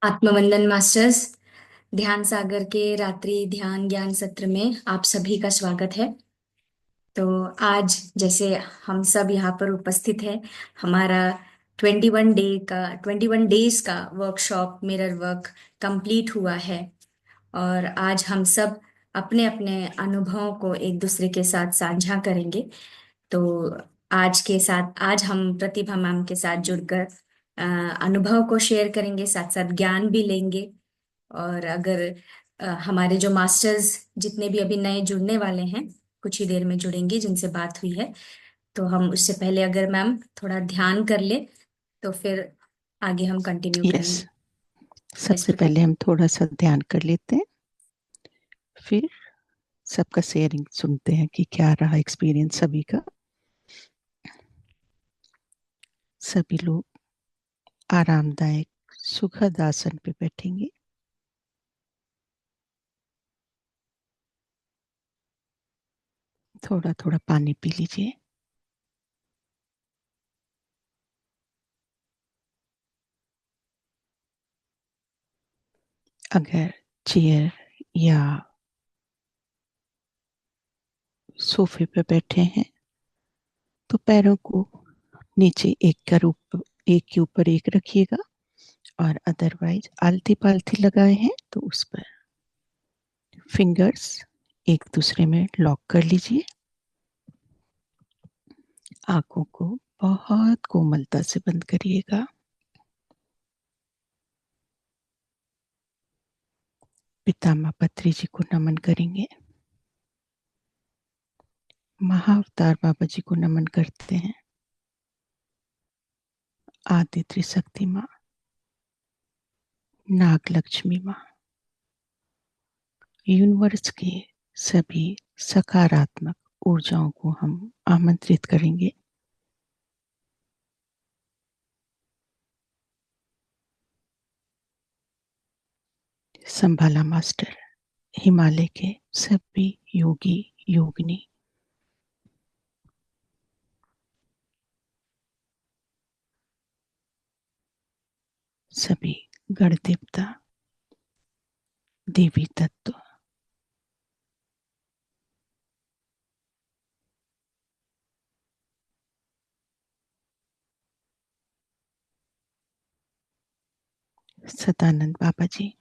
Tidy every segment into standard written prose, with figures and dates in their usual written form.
आत्मवंदन masters. ध्यान सागर के रात्रि ध्यान ज्ञान सत्र में आप सभी का स्वागत है। तो आज जैसे हम सब यहाँ पर उपस्थित हैं, हमारा 21 डेज का वर्कशॉप मिरर वर्क कंप्लीट हुआ है। और आज हम सब अपने अपने अनुभवों को एक दूसरे के साथ साझा करेंगे। तो आज हम प्रतिभा मैम के साथ जुड़कर अ, अनुभव को शेयर करेंगे, साथ साथ ज्ञान भी लेंगे। और अगर हमारे जो मास्टर्स जितने भी अभी नए जुड़ने वाले हैं, कुछ ही देर में जुड़ेंगे, जिनसे बात हुई है, तो हम उससे पहले अगर मैम थोड़ा ध्यान कर ले तो फिर आगे हम कंटिन्यू यस, करेंगे। यस सबसे प्रतिभा। पहले हम थोड़ा सा ध्यान कर लेते हैं, फिर सबका शेयरिंग सुनते हैं कि क्या रहा एक्सपीरियंस सभी का। सभी लोग आरामदायक सुखद आसन पे बैठेंगे। थोड़ा थोड़ा पानी पी लीजिए। अगर चेयर या सोफे पे बैठे हैं तो पैरों को नीचे एक के ऊपर एक रखिएगा, और अदरवाइज आलती पालथी लगाए हैं तो उस पर फिंगर्स एक दूसरे में लॉक कर लीजिए। आंखों को बहुत कोमलता से बंद करिएगा। पितामह पत्री जी को नमन करेंगे। महाअवतार बाबा जी को नमन करते हैं। आदि त्रिशक्ति माँ, नाग लक्ष्मी माँ, यूनिवर्स के सभी सकारात्मक ऊर्जाओं को हम आमंत्रित करेंगे। संभाला मास्टर, हिमालय के सभी योगी योगिनी, सभी गण देवता, देवी तत्व, सदानंद बाबा जी,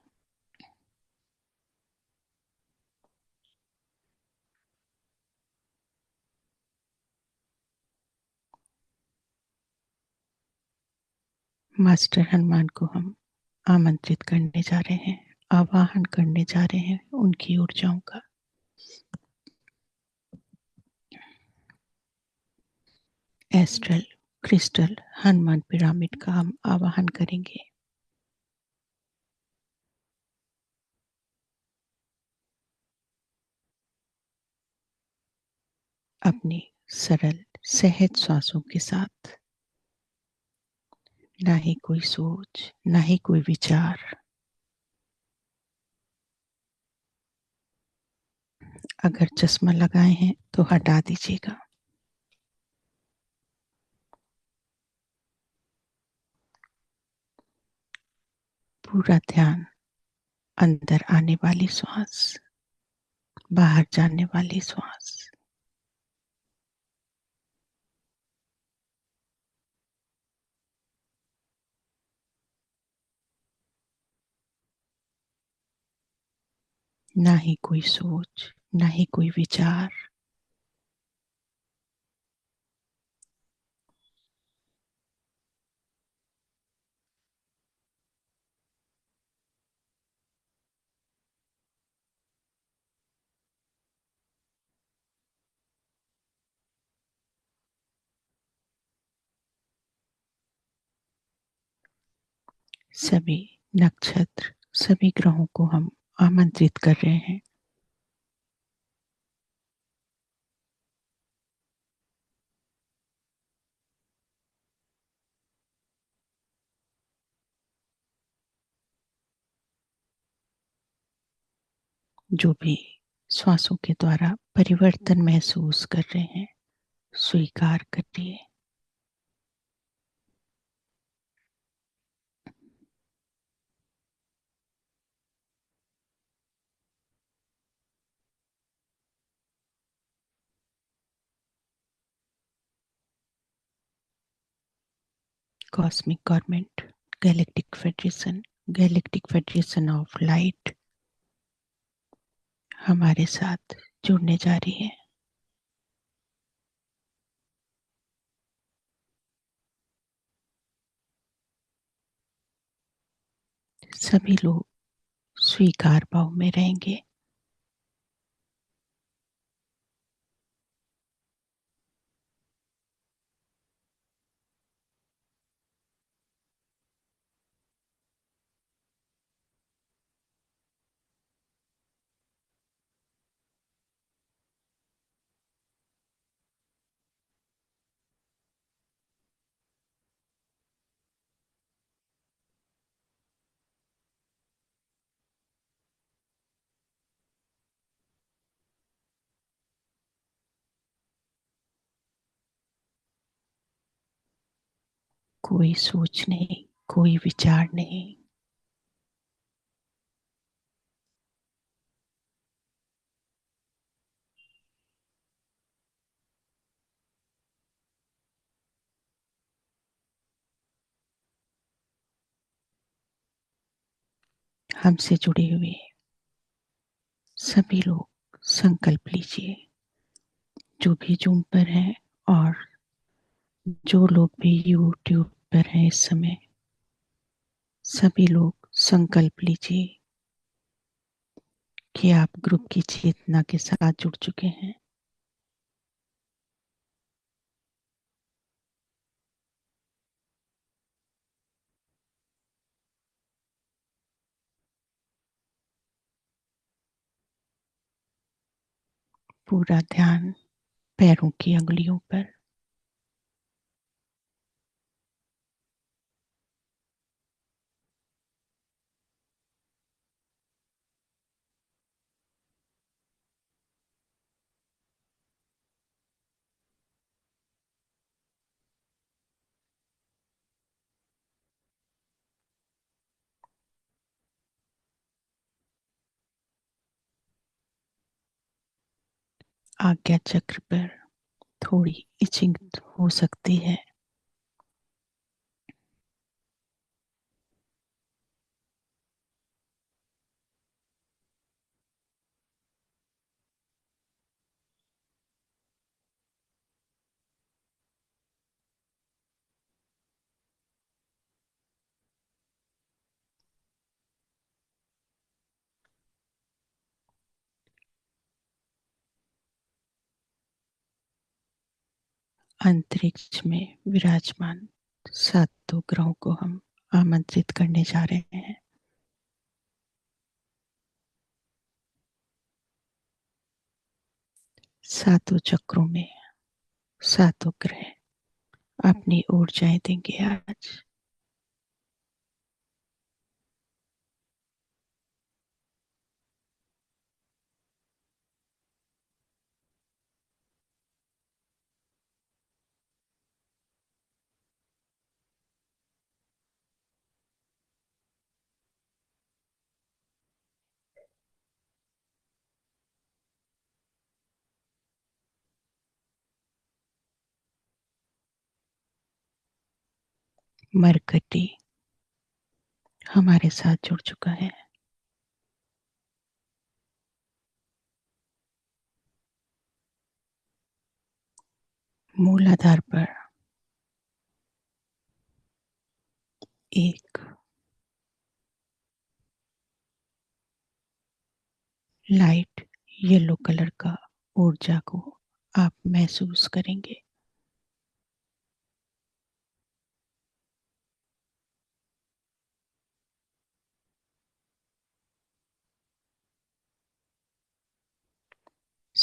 मास्टर हनुमान को हम आमंत्रित करने जा रहे हैं, आवाहन करने जा रहे हैं उनकी ऊर्जाओं का। एस्ट्रल क्रिस्टल हनुमान पिरामिड का हम आवाहन करेंगे। अपनी सरल सहज श्वासों के साथ, ना ही कोई सोच, ना ही कोई विचार। अगर चश्मा लगाए हैं तो हटा दीजिएगा। पूरा ध्यान अंदर आने वाली श्वास, बाहर जाने वाली श्वास। ना ही कोई सोच, ना ही कोई विचार। सभी नक्षत्र, सभी ग्रहों को हम आमंत्रित कर रहे हैं। जो भी श्वासों के द्वारा परिवर्तन महसूस कर रहे हैं, स्वीकार करिए। Cosmic government, galactic federation of light हमारे साथ जुड़ने जा रही है। सभी लोग स्वीकार भाव में रहेंगे। कोई सोच नहीं, कोई विचार नहीं। हमसे जुड़े हुए सभी लोग संकल्प लीजिए, जो भी जूम पर हैं और जो लोग भी यूट्यूब पर हैं इस समय, सभी लोग संकल्प लीजिए कि आप ग्रुप की चेतना के साथ जुड़ चुके हैं। पूरा ध्यान पैरों की अंगुलियों पर। आज्ञा चक्र पर थोड़ी इचिंग हो सकती है। अंतरिक्ष में विराजमान सातों ग्रहों को हम आमंत्रित करने जा रहे हैं। सातों चक्रों में सातों ग्रह अपनी ऊर्जाएं देंगे आज। मरकटी हमारे साथ जुड़ चुका है। मूलाधार पर एक लाइट येलो कलर का ऊर्जा को आप महसूस करेंगे।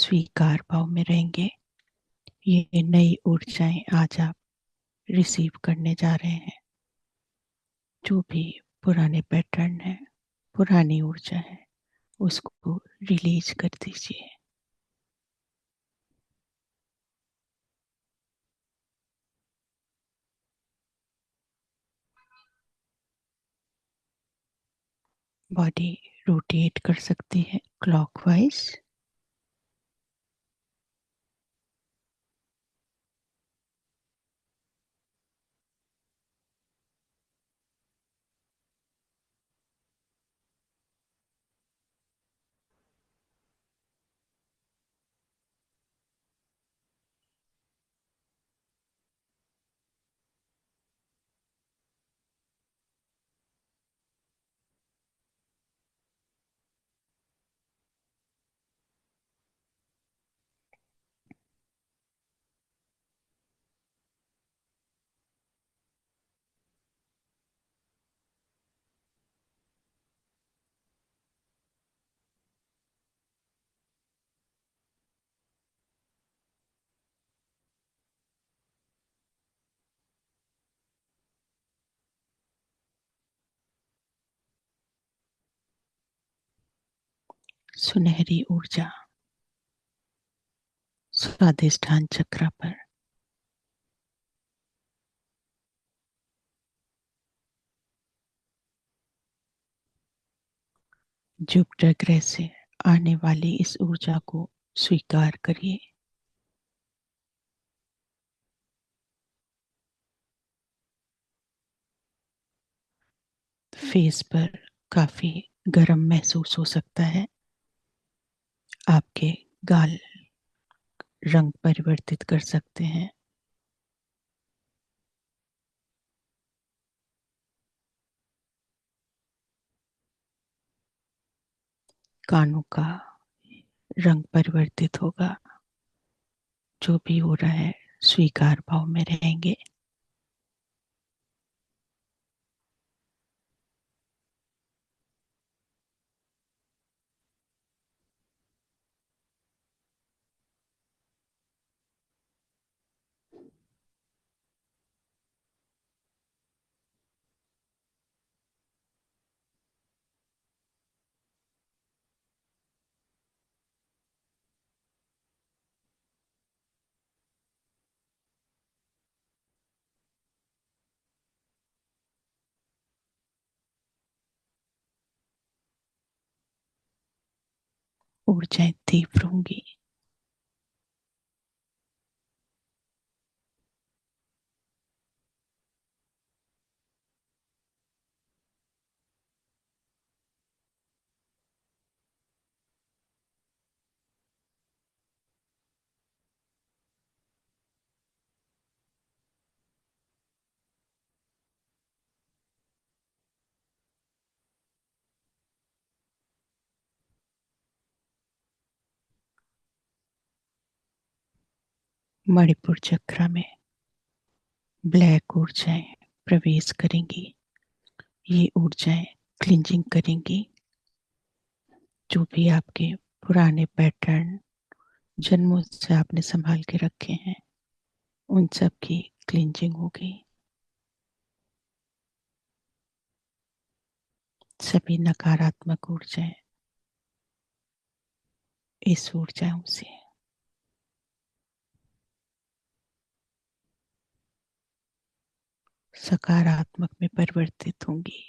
स्वीकार भाव में रहेंगे। ये नई ऊर्जाएं आज आप रिसीव करने जा रहे हैं। जो भी पुराने पैटर्न है, पुरानी ऊर्जा है, उसको रिलीज कर दीजिए। बॉडी रोटेट कर सकती है क्लॉकवाइज। सुनहरी ऊर्जा स्वादिष्ठान चक्र पर जुपिटर ग्रह से आने वाली इस ऊर्जा को स्वीकार करिए। फेस पर काफी गर्म महसूस हो सकता है। आपके गाल रंग परिवर्तित कर सकते हैं। कानों का रंग परिवर्तित होगा। जो भी हो रहा है स्वीकार भाव में रहेंगे। ऊर्जाएं तीव्र होंगी। मणिपुर चक्र में ब्लैक ऊर्जाएं प्रवेश करेंगी। ये ऊर्जाएं क्लिंजिंग करेंगी। जो भी आपके पुराने पैटर्न जन्मों से आपने संभाल के रखे हैं, उन सब की क्लिंजिंग होगी। सभी नकारात्मक ऊर्जाएं इस ऊर्जाओं से सकारात्मक में परिवर्तित होंगी।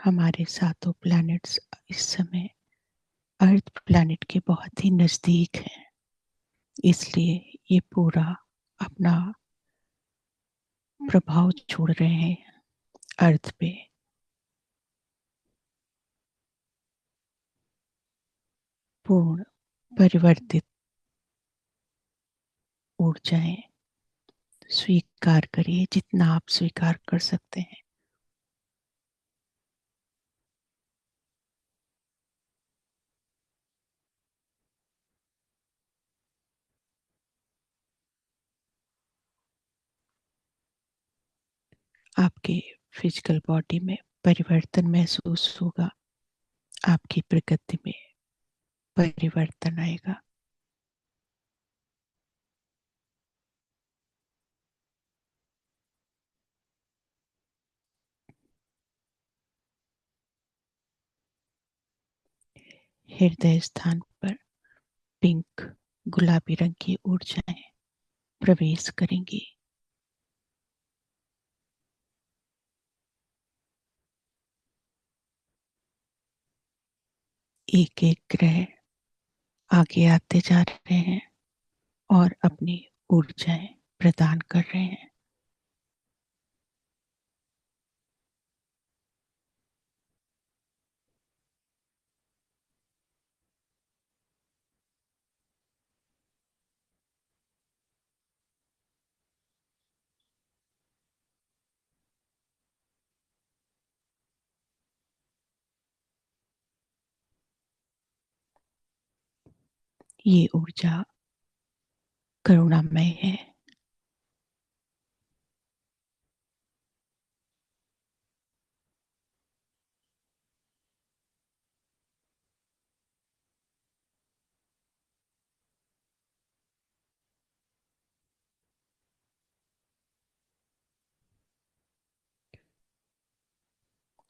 हमारे सातों प्लैनेट्स इस समय अर्थ प्लैनेट के बहुत ही नजदीक हैं। इसलिए ये पूरा अपना प्रभाव छोड़ रहे हैं अर्थ पे। पूर्ण परिवर्तित ऊर्जाएं स्वीकार करिए जितना आप स्वीकार कर सकते हैं। आपके फिजिकल बॉडी में परिवर्तन महसूस होगा, आपकी प्रकृति में परिवर्तन आएगा। हृदय स्थान पर पिंक गुलाबी रंग की ऊर्जाएं प्रवेश करेंगी। एक एक ग्रह आगे आते जा रहे हैं और अपनी ऊर्जाएं प्रदान कर रहे हैं। ये ऊर्जा करुणामय है।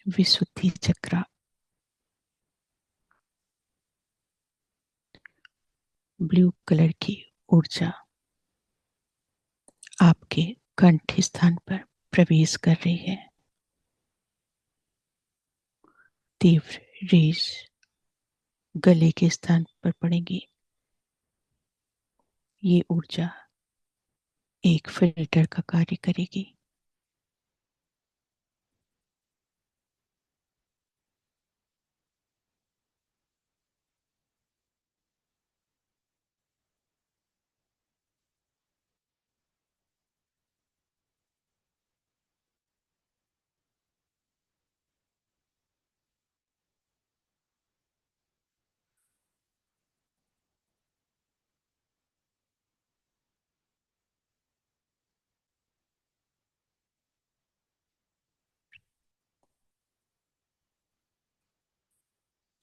विशुद्धि चक्र ब्लू कलर की ऊर्जा आपके कंठ स्थान पर प्रवेश कर रही है। तीव्र रेस गले के स्थान पर पड़ेगी। ये ऊर्जा एक फिल्टर का कार्य करेगी।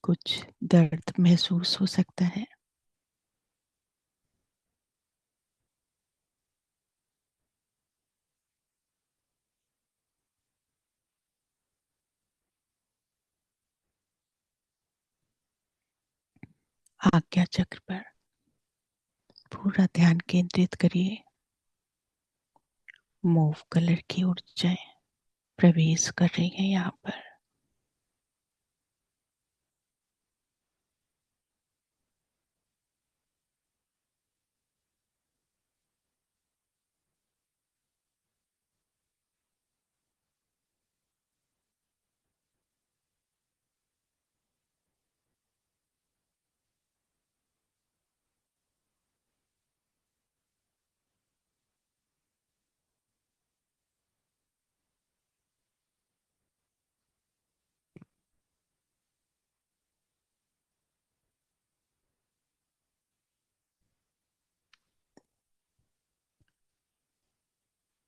कुछ दर्द महसूस हो सकता है। आज्ञा चक्र पर पूरा ध्यान केंद्रित करिए। मूव कलर की ऊर्जाएं प्रवेश कर रही हैं यहाँ पर।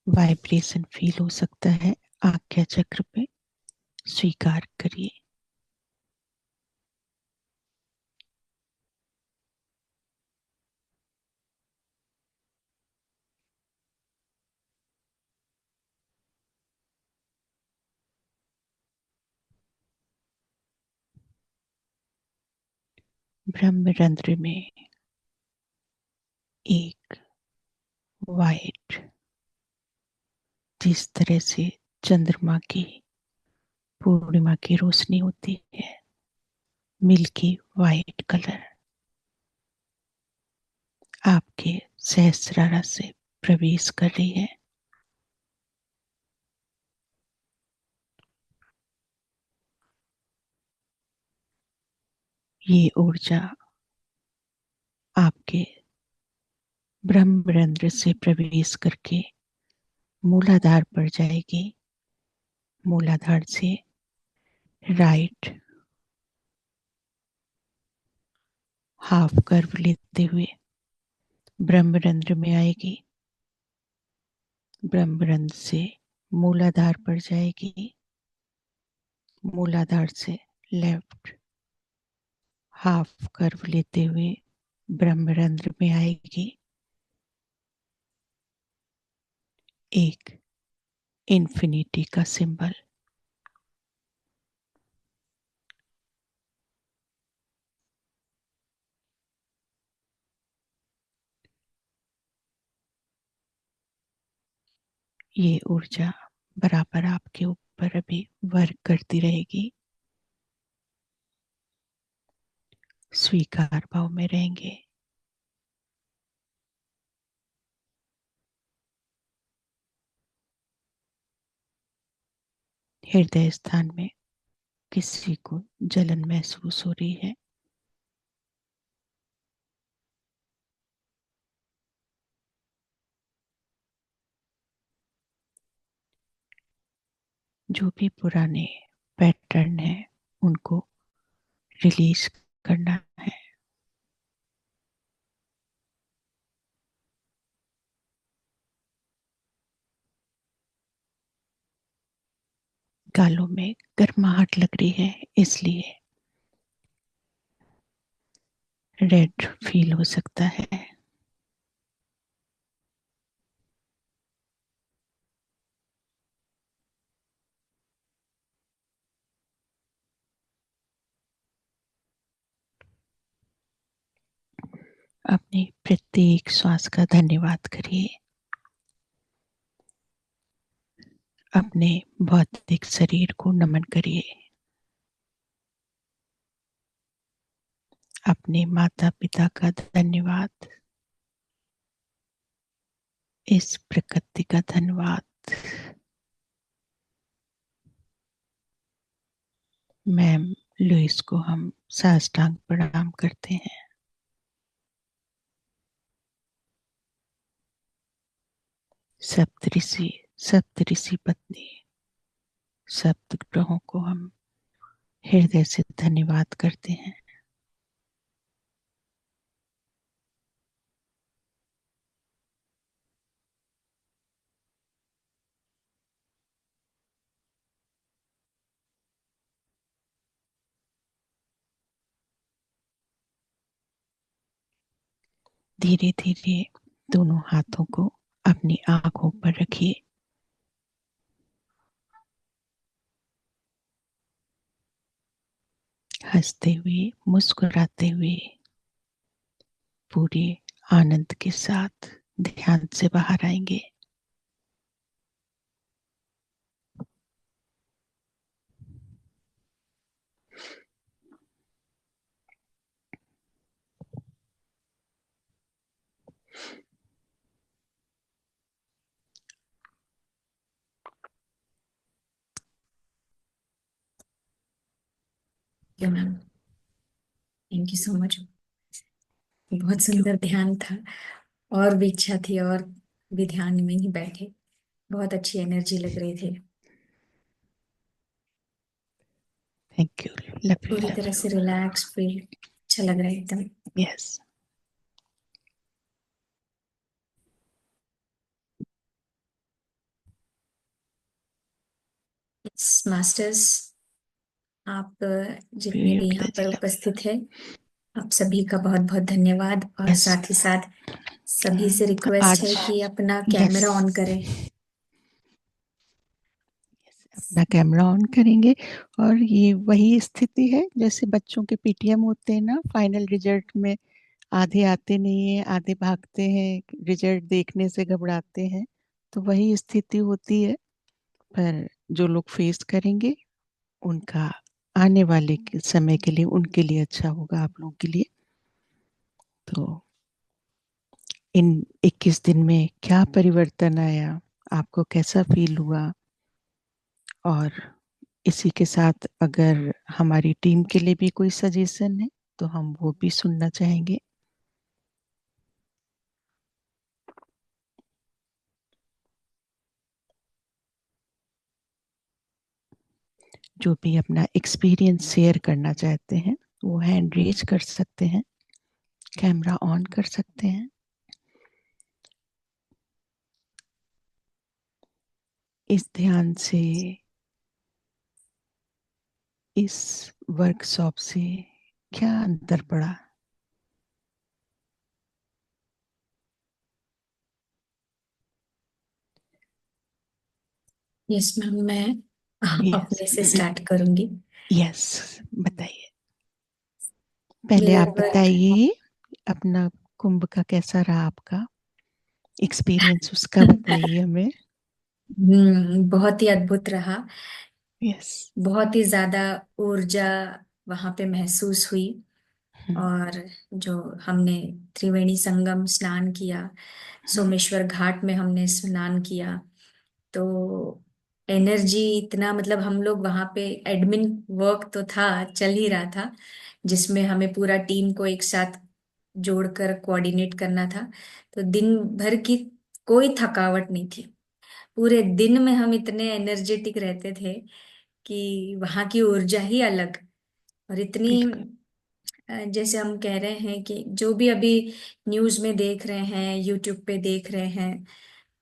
वाइब्रेशन फील हो सकता है आज्ञा चक्र पे। स्वीकार करिए। ब्रह्मरंध्र में एक वाइट, जिस तरह से चंद्रमा की पूर्णिमा की रोशनी होती है, मिल्की वाइट कलर आपके सहस्रारा से प्रवेश कर रही है। ये ऊर्जा आपके ब्रह्मरंध्र से प्रवेश करके मूलाधार पर जाएगी। मूलाधार से राइट हाफ कर्व लेते हुए ब्रह्मरंध्र में आएगी। ब्रह्मरंध्र से मूलाधार पर जाएगी, मूलाधार से लेफ्ट हाफ कर्व लेते हुए ब्रह्मरंध्र में आएगी, एक इन्फिनिटी का सिंबल। ये ऊर्जा बराबर आपके ऊपर अभी वर्क करती रहेगी, स्वीकार भाव में रहेंगे। हृदय स्थान में किसी को जलन महसूस हो रही है, जो भी पुराने पैटर्न है उनको रिलीज करना है। गालों में गर्माहट लग रही है, इसलिए रेड फील हो सकता है। अपनी प्रत्येक श्वास का धन्यवाद करिए, अपने भौतिक शरीर को नमन करिए, अपने माता पिता का धन्यवाद, इस प्रकृति का धन्यवाद। मैम लुइस को हम साष्टांग प्रणाम करते हैं। सप्तऋषि, सप्तऋषि पत्नी, सप्त ग्रहों को हम हृदय से धन्यवाद करते हैं। धीरे धीरे दोनों हाथों को अपनी आंखों पर रखिए, हंसते हुए, मुस्कुराते हुए, पूरे आनंद के साथ ध्यान से बाहर आएंगे। क्यों ma'am, thank you so much. बहुत सुंदर ध्यान था, और भी इच्छा थी और भी ध्यान में ही बैठे। बहुत अच्छी एनर्जी लग रही थी। थैंक यू, लव यू, पूरी लव तरह यू। से रिलैक्स फील, अच्छा लग रहा है एकदम। यस। मास्टर्स, आप जितने भी प्रियव्रता यहाँ जी, पर लव यू। उपस्थित है, आप सभी का बहुत बहुत धन्यवाद। और यस। साथ ही साथ सभी से रिक्वेस्ट आज है कि अपना यस, कैमरा ऑन करें। अपना कैमरा ऑन करेंगे। और ये वही स्थिति है जैसे बच्चों के पीटीएम होते हैं ना, फाइनल रिजल्ट में आधे आते नहीं है, आधे भागते हैं, रिजल्ट देखने से घबराते हैं, तो वही स्थिति होती है। पर जो लोग फेस करेंगे उनका आने वाले के समय के लिए, उनके लिए अच्छा होगा, आप लोगों के लिए। तो इन 21 दिन में क्या परिवर्तन आया, आपको कैसा फील हुआ, और इसी के साथ अगर हमारी टीम के लिए भी कोई सजेशन है तो हम वो भी सुनना चाहेंगे। जो भी अपना एक्सपीरियंस शेयर करना चाहते हैं वो हैंड रेज कर सकते हैं, कैमरा ऑन कर सकते हैं। इस ध्यान से, इस वर्कशॉप से क्या अंतर पड़ा? यस मैम, मैं यस। अपने से स्टार्ट करूंगी। यस, बताइए। पहले मिरर आप वर्क। बताइए, अपना कुंभ का कैसा रहा आपका एक्सपीरियंस, उसका बताइए हमें। बहुत ही अद्भुत रहा। यस। बहुत ही ज्यादा ऊर्जा वहां पे महसूस हुई। और जो हमने त्रिवेणी संगम स्नान किया, सोमेश्वर घाट में हमने स्नान किया, तो एनर्जी इतना, मतलब हम लोग वहां पे एडमिन वर्क तो था, चल ही रहा था, जिसमें हमें पूरा टीम को एक साथ जोड़कर कोऑर्डिनेट करना था। तो दिन भर की कोई थकावट नहीं थी। पूरे दिन में हम इतने एनर्जेटिक रहते थे कि वहां की ऊर्जा ही अलग। और इतनी बिल्कुल। जैसे हम कह रहे हैं कि जो भी अभी न्यूज में देख रहे हैं, यूट्यूब पे देख रहे हैं,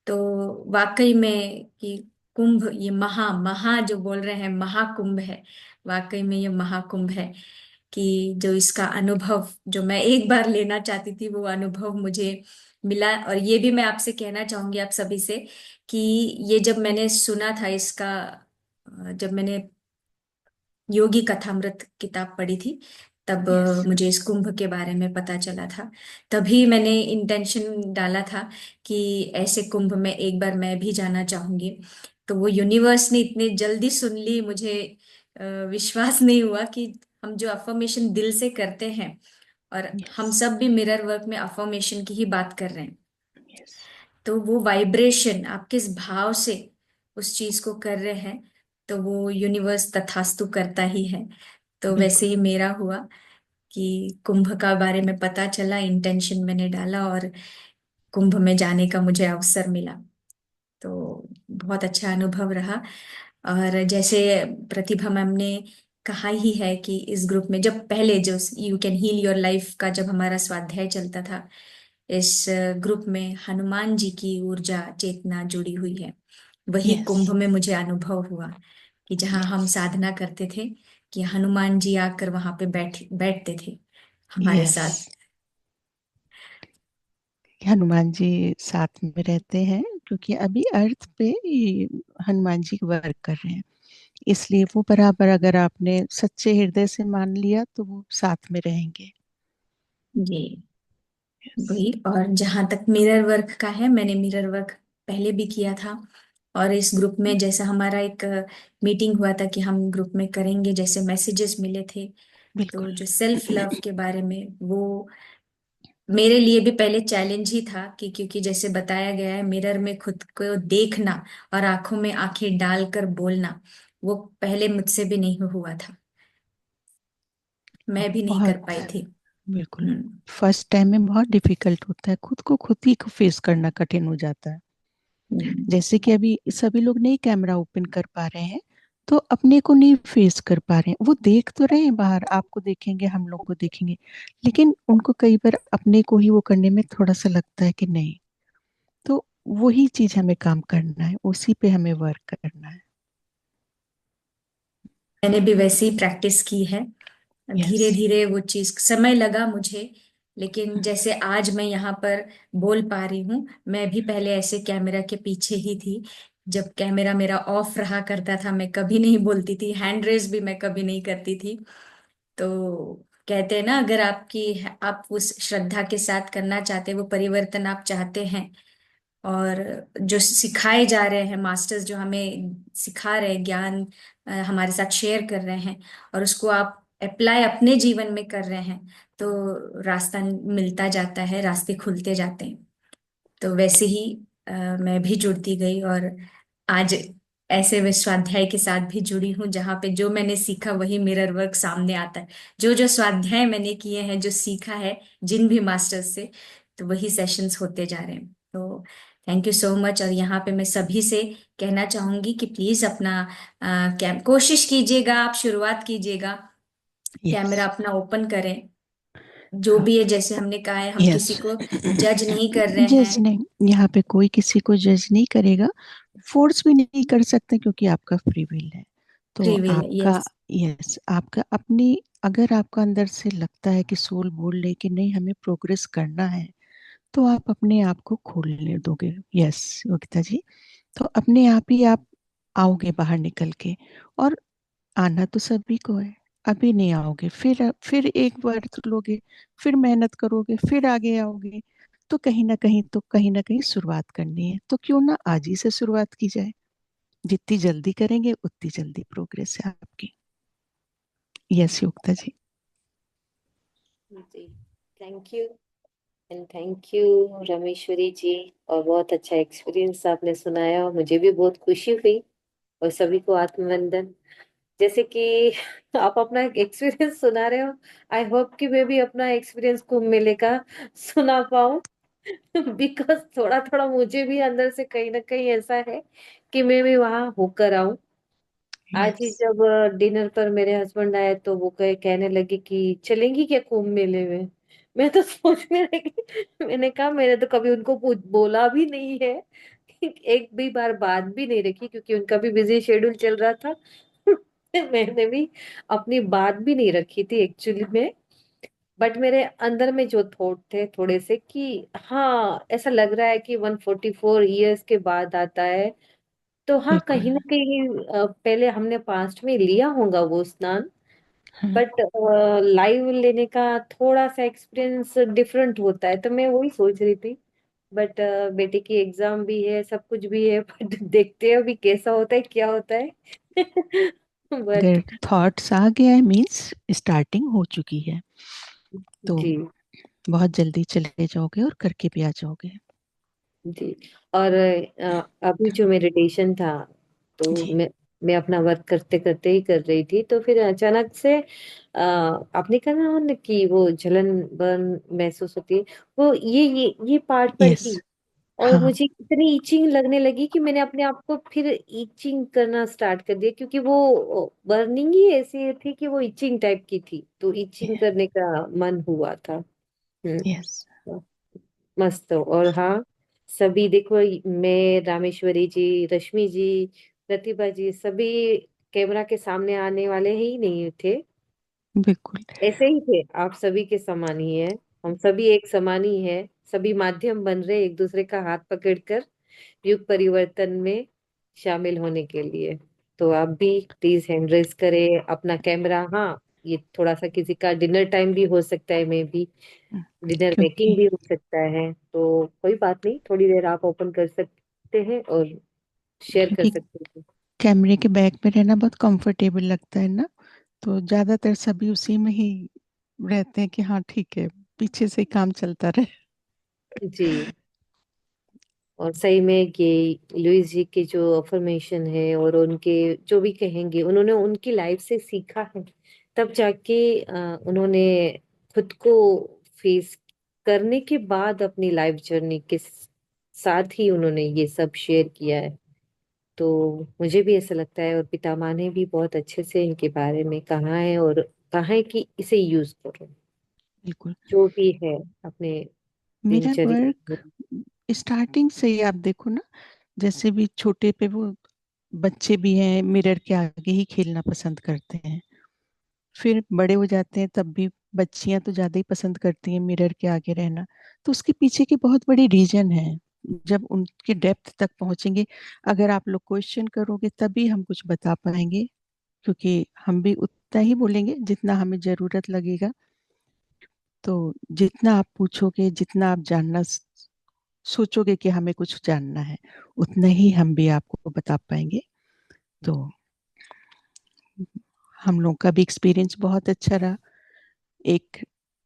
तो वाकई में कि कुंभ, ये महा महा जो बोल रहे हैं, महाकुंभ है। वाकई में ये महाकुंभ है कि जो इसका अनुभव जो मैं एक बार लेना चाहती थी, वो अनुभव मुझे मिला। और ये भी मैं आपसे कहना चाहूंगी आप सभी से कि ये जब मैंने सुना था इसका, जब मैंने योगी कथामृत किताब पढ़ी थी, तब यस। मुझे इस कुंभ के बारे में पता चला था। तभी मैंने इंटेंशन डाला था कि ऐसे कुंभ में एक बार मैं भी जाना चाहूंगी। तो वो यूनिवर्स ने इतने जल्दी सुन ली, मुझे विश्वास नहीं हुआ कि हम जो अफर्मेशन दिल से करते हैं, और यस। हम सब भी मिरर वर्क में अफर्मेशन की ही बात कर रहे हैं, यस। तो वो वाइब्रेशन आप किस भाव से उस चीज को कर रहे हैं, तो वो यूनिवर्स तथास्तु करता ही है। तो वैसे बिल्कुल। ही मेरा हुआ कि कुंभ का बारे में पता चला, इंटेंशन मैंने डाला और कुंभ में जाने का मुझे अवसर मिला। तो बहुत अच्छा अनुभव रहा। और जैसे प्रतिभा मैम ने कहा ही है कि इस ग्रुप में जब पहले जो you can heal your life का जब हमारा स्वाध्याय चलता था, इस ग्रुप में हनुमान जी की ऊर्जा चेतना जुड़ी हुई है। वही यस। कुंभ में मुझे अनुभव हुआ कि जहाँ हम यस। साधना करते थे, कि हनुमान जी आकर वहां पे बैठते थे हमारे यस। साथ। हनुमान जी साथ में रहते हैं, क्योंकि अभी अर्थ पे ये हनुमान जी वर्क कर रहे हैं, इसलिए वो बराबर, अगर आपने सच्चे हृदय से मान लिया तो वो साथ में रहेंगे। जी। यस। वही। और जहां तक मिरर वर्क का है, मैंने मिरर वर्क पहले भी किया था। और इस ग्रुप में जैसा हमारा एक मीटिंग हुआ था कि हम ग्रुप में करेंगे, जैसे मैसेजेस मिले थे, तो बिल्कुल। जो सेल्फ लव के बारे में, वो मेरे लिए भी पहले चैलेंज ही था कि क्योंकि जैसे बताया गया है, मिरर में खुद को देखना और आंखों में आंखें डालकर बोलना, वो पहले मुझसे भी नहीं हुआ था, मैं भी नहीं कर बहुत। पाई थी। बिल्कुल। हम्म। फर्स्ट टाइम में बहुत डिफिकल्ट होता है, खुद ही को फेस करना कठिन हो जाता है। हम्म। जैसे कि अभी सभी लोग नहीं कैमरा ओपन कर पा रहे हैं, तो अपने को नहीं फेस कर पा रहे हैं। वो देख तो रहे हैं बाहर, आपको देखेंगे, हम लोग को देखेंगे, लेकिन उनको कई बार अपने को ही वो करने में थोड़ा सा लगता है कि नहीं। तो वही चीज हमें काम करना है, उसी पे हमें वर्क करना है। मैंने भी वैसे ही प्रैक्टिस की है। यस। धीरे धीरे वो चीज, समय लगा मुझे, लेकिन जैसे आज मैं यहाँ पर बोल पा रही हूँ, मैं भी पहले ऐसे कैमरा के पीछे ही थी। जब कैमरा मेरा ऑफ रहा करता था, मैं कभी नहीं बोलती थी, हैंड रेज भी मैं कभी नहीं करती थी। तो कहते हैं ना, अगर आप उस श्रद्धा के साथ करना चाहते हैं, वो परिवर्तन आप चाहते हैं, और जो सिखाए जा रहे हैं मास्टर्स, जो हमें सिखा रहे हैं ज्ञान, हमारे साथ शेयर कर रहे हैं, और उसको आप अप्लाई अपने जीवन में कर रहे हैं, तो रास्ता मिलता जाता है, रास्ते खुलते जाते हैं। तो वैसे ही मैं भी जुड़ती गई, और आज ऐसे वे स्वाध्याय के साथ भी जुड़ी हूँ, जहाँ पे जो मैंने सीखा वही मिरर वर्क सामने आता है। जो जो स्वाध्याय मैंने किए हैं, जो सीखा है जिन भी मास्टर्स से, तो वही सेशंस होते जा रहे हैं। तो थैंक यू सो मच। और यहाँ पे मैं सभी से कहना चाहूंगी कि प्लीज अपना कोशिश कीजिएगा, आप शुरुआत कीजिएगा, यस। कैमरा अपना ओपन करें, जो भी है, जैसे हमने कहा है, हम यस। किसी को जज नहीं कर रहे जज हैं। नहीं, यहाँ पे कोई किसी को जज नहीं करेगा, फोर्स भी नहीं कर सकते क्योंकि आपका फ्री विल है। तो फ्री विल है, आपका, यस। यस, आपका अपनी, अगर आपका अंदर से लगता है कि सोल बोल रहे कि नहीं हमें प्रोग्रेस करना है, तो आप अपने आप को खोलने दोगे। यस योगिता जी। तो अपने आप ही आप आओगे बाहर निकल के। और आना तो सभी को है। अभी नहीं आओगे, फिर एक बार तो लोगे, फिर मेहनत करोगे, फिर आगे आओगे। तो कहीं ना कहीं शुरुआत करनी है, तो क्यों ना आज ही से शुरुआत की जाए। जितनी जल्दी करेंगे उतनी जल्दी प्रोग्रेस है आपकी। यस योगिता जी। जी, thank you. And thank you Rameshwari ji. और बहुत अच्छा एक्सपीरियंस आपने सुनाया, और मुझे भी बहुत खुशी हुई। और सभी को आत्मवंदन। जैसे कि आप अपना एक्सपीरियंस सुना रहे हो, आई होप कि मैं भी अपना एक्सपीरियंस कुंभ मेले का सुना पाऊं। बिकॉज थोड़ा थोड़ा मुझे भी अंदर से कहीं ना कहीं ऐसा है कि मैं भी वहां होकर आऊं। आज ही यस। जब डिनर पर मेरे हस्बैंड आए तो वो कहने लगे कि चलेंगी क्या कुंभ मेले में। मैं तो सोचने लगी, मैंने कहा मैंने तो कभी उनको बोला भी नहीं है। एक भी बार बात भी नहीं रखी क्योंकि उनका भी बिजी शेड्यूल चल रहा था। मैंने भी अपनी बात भी नहीं रखी थी एक्चुअली में। बट मेरे अंदर में जो थॉट थे थोड़े से कि हाँ ऐसा लग रहा है कि 144 ईयर्स के बाद आता है। तो हाँ बिल्कुल। कहीं ना कहीं पहले हमने पास्ट में लिया होगा वो स्नान। हाँ। बट लाइव लेने का थोड़ा सा एक्सपीरियंस डिफरेंट होता है, तो मैं वही सोच रही थी। बट बेटे की एग्जाम भी है, सब कुछ भी है। बट देखते हैं अभी कैसा होता है, क्या होता है। अगर बट थॉट्स आ गया है मीन्स स्टार्टिंग हो चुकी है। तो जी। बहुत जल्दी चले जाओगे और करके भी आ जाओगे। जी। और अभी जो मेडिटेशन था, तो जी। मैं अपना वर्क करते करते ही कर रही थी, तो फिर अचानक से आपने कहा ना कि वो जलन बर्न महसूस होती है। वो ये पार्ट पर यस। ही। और हाँ। मुझे इतनी ईचिंग लगने लगी कि मैंने अपने आप को फिर ईचिंग करना स्टार्ट कर दिया, क्योंकि वो बर्निंग ही ऐसी थी कि वो ईचिंग टाइप की थी, तो ईचिंग करने का मन हुआ था। यस। मस्त। और हाँ, सभी देखो, मैं, रामेश्वरी जी, रश्मि जी, प्रतिभा जी, सभी कैमरा के सामने आने वाले ही नहीं थे। बिल्कुल। ऐसे ही थे, आप सभी के समान ही है। हम सभी एक समान ही है। सभी माध्यम बन रहे एक दूसरे का हाथ पकड़कर युग परिवर्तन में शामिल होने के लिए। तो आप भी प्लीज हैंड रेज करें अपना कैमरा। हाँ, ये थोड़ा सा किसी का डिनर टाइम भी हो सकता है, मे बी डिनर मेकिंग क्योंकि भी हो सकता है, तो कोई बात नहीं, थोड़ी देर आप ओपन कर सकते हैं और शेयर कर क्योंकि सकते हैं। कैमरे के बैक में रहना बहुत कंफर्टेबल लगता है ना। तो ज्यादातर सभी उसी में ही रहते हैं कि हाँ ठीक है, पीछे से ही काम चलता रहे। जी। और सही में ये लुइस जी के जो अफर्मेशन है और उनके जो भी कहेंगे, उन्होंने उनकी लाइफ से सीखा है। तब जाके उन्होंने खुद को फेस करने के बाद अपनी लाइफ जर्नी के साथ ही उन्होंने ये सब शेयर किया है। तो मुझे भी ऐसा लगता है, और पितामह ने भी बहुत अच्छे से इनके बारे में कहा है, और कहा है कि इसे यूज करो बिल्कुल। जो भी है अपने मेरा वर्क दिनचर्या। स्टार्टिंग से ही आप देखो ना, जैसे भी छोटे पे वो बच्चे भी हैं मिरर के आगे ही खेलना पसंद करते हैं। फिर बड़े हो जाते हैं तब भी बच्चियां तो ज्यादा ही पसंद करती हैं मिरर के आगे रहना। तो उसके पीछे की बहुत बड़ी रीजन है। जब उनके डेप्थ तक पहुंचेंगे, अगर आप लोग क्वेश्चन करोगे तभी हम कुछ बता पाएंगे। क्योंकि हम भी उतना ही बोलेंगे जितना हमें जरूरत लगेगा। तो जितना आप पूछोगे, जितना आप सोचोगे कि हमें कुछ जानना है, उतना ही हम भी आपको बता पाएंगे। तो हम लोग का भी एक्सपीरियंस बहुत अच्छा रहा। एक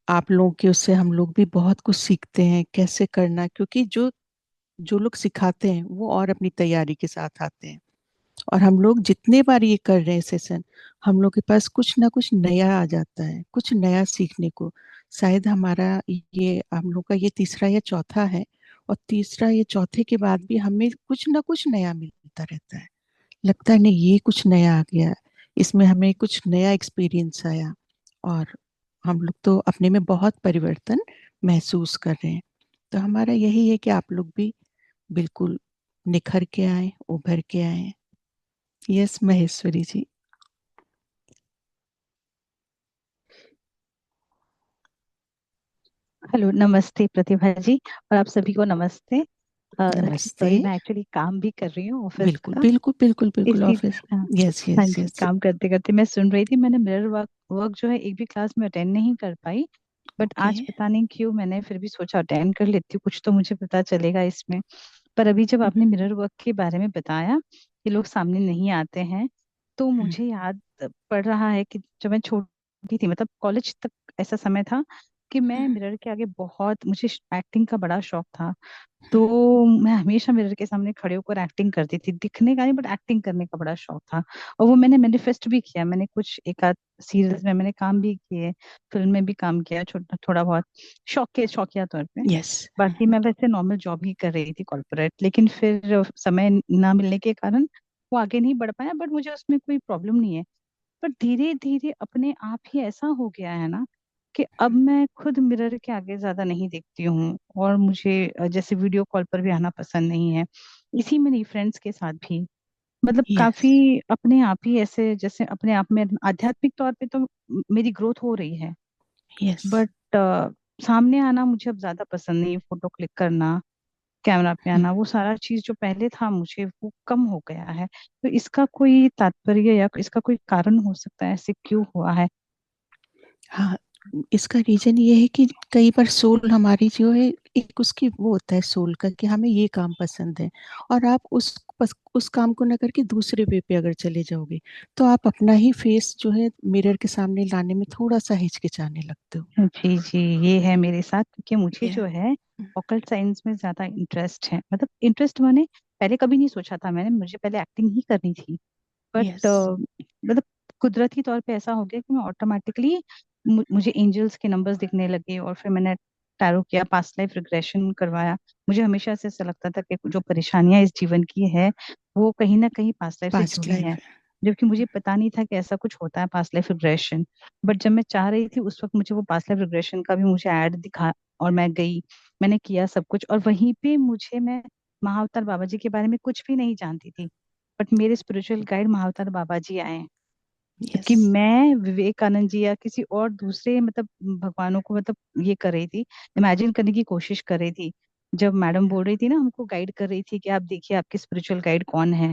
आप लोगों के उससे हम लोग भी बहुत कुछ सीखते हैं कैसे करना, क्योंकि जो जो लोग सिखाते हैं वो और अपनी तैयारी के साथ आते हैं। और हम लोग जितने बार ये कर रहे हैं सेशन, हम लोग के पास कुछ ना कुछ नया आ जाता है, कुछ नया सीखने को। शायद हमारा ये हम लोग का ये तीसरा या चौथा है। और तीसरा या चौथे के बाद भी हमें कुछ ना कुछ नया मिलता रहता है। लगता है नहीं ये कुछ नया आ गया, इसमें हमें कुछ नया एक्सपीरियंस आया। और हम लोग तो अपने में बहुत परिवर्तन महसूस कर रहे हैं। तो हमारा यही है कि आप लोग भी बिल्कुल निखर के आए, उभर के आए। यस महेश्वरी जी। हेलो, नमस्ते प्रतिभा जी। और आप सभी को नमस्ते। नमस्ते। सॉरी, मैं एक्चुअली काम भी कर रही हूँ ऑफिस बिल्कुल का। बिल्कुल बिल्कुल बिल्कुल इसी ऑफिस। हाँ, यस हाँ यस जी, यस। काम करते करते मैं सुन रही थी। मैंने मिरर वर्क वर्क जो है एक भी क्लास में अटेंड नहीं कर पाई, बट ओके। आज पता नहीं क्यों मैंने फिर भी सोचा अटेंड कर लेती हूँ, कुछ तो मुझे पता चलेगा इसमें। पर अभी जब आपने मिरर वर्क के बारे में बताया कि लोग सामने नहीं आते हैं, तो मुझे याद पड़ रहा है कि जब मैं छोटी थी, मतलब कॉलेज तक ऐसा समय था कि मैं मिरर के आगे बहुत, मुझे एक्टिंग का बड़ा शौक था। तो मैं हमेशा मिरर के सामने खड़े होकर एक्टिंग करती थी, दिखने का नहीं बट एक्टिंग करने का बड़ा शौक था। और वो मैंने मैनिफेस्ट भी किया। मैंने कुछ एक आध सीरियल्स में मैंने काम भी किए, फिल्म में भी काम किया, छोटा थोड़ा बहुत शौकिया तौर पे। यस। बाकी मैं वैसे नॉर्मल जॉब ही कर रही थी कॉर्पोरेट, लेकिन फिर समय ना मिलने के कारण वो आगे नहीं बढ़ पाया। बट मुझे उसमें कोई प्रॉब्लम नहीं है। पर धीरे धीरे अपने आप ही ऐसा हो गया है ना कि अब मैं खुद मिरर के आगे ज्यादा नहीं देखती हूँ। और मुझे जैसे वीडियो कॉल पर भी आना पसंद नहीं है, इसी में नहीं, फ्रेंड्स के साथ भी। मतलब यस काफी अपने आप ही ऐसे, जैसे अपने आप में आध्यात्मिक तौर पे तो मेरी ग्रोथ हो रही है। यस। बट सामने आना मुझे अब ज्यादा पसंद नहीं, फोटो क्लिक करना, कैमरा पे आना, वो सारा चीज जो पहले था मुझे वो कम हो गया है। तो इसका कोई तात्पर्य या इसका कोई कारण हो सकता है, ऐसे क्यों हुआ है? हाँ, इसका रीजन ये है कि कई बार सोल हमारी जो है, एक उसकी वो होता है सोल का कि हमें ये काम पसंद है, और आप उस काम को ना करके दूसरे वे पे अगर चले जाओगे, तो आप अपना ही फेस जो है मिरर के सामने लाने में थोड़ा सा हिचकिचाने लगते हो। जी जी, ये है मेरे साथ, क्योंकि मुझे या जो है ऑकल्ट साइंस में ज्यादा इंटरेस्ट है। मतलब इंटरेस्ट मैंने पहले कभी नहीं सोचा था, मैंने मुझे पहले एक्टिंग ही करनी थी। बट यस मतलब कुदरती तौर पे ऐसा हो गया कि मैं ऑटोमेटिकली, मुझे एंजल्स के नंबर्स दिखने लगे। और फिर मैंने टैरो किया, पास्ट लाइफ रिग्रेशन करवाया। मुझे हमेशा से ऐसा लगता था कि जो परेशानियां इस जीवन की है वो कहीं ना कहीं पास्ट लाइफ से पास्ट जुड़ी लाइफ। हैं, जबकि मुझे पता नहीं था कि ऐसा कुछ होता है पास्ट लाइफ रिग्रेशन। बट जब मैं चाह रही थी उस वक्त मुझे वो पास्ट लाइफ रिग्रेशन का भी मुझे ऐड दिखा, और मैं गई, मैंने किया सब कुछ। और वहीं पे मुझे, मैं महाअवतार बाबा जी के बारे में कुछ भी नहीं जानती थी, बट मेरे स्पिरिचुअल गाइड महाअवतार बाबा जी आए। यस जबकि मैं विवेकानंद जी या किसी और दूसरे मतलब भगवानों को मतलब ये कर रही थी, इमेजिन करने की कोशिश कर रही थी। जब मैडम बोल रही थी ना, हमको गाइड कर रही थी कि आप देखिए आपके स्पिरिचुअल गाइड कौन है।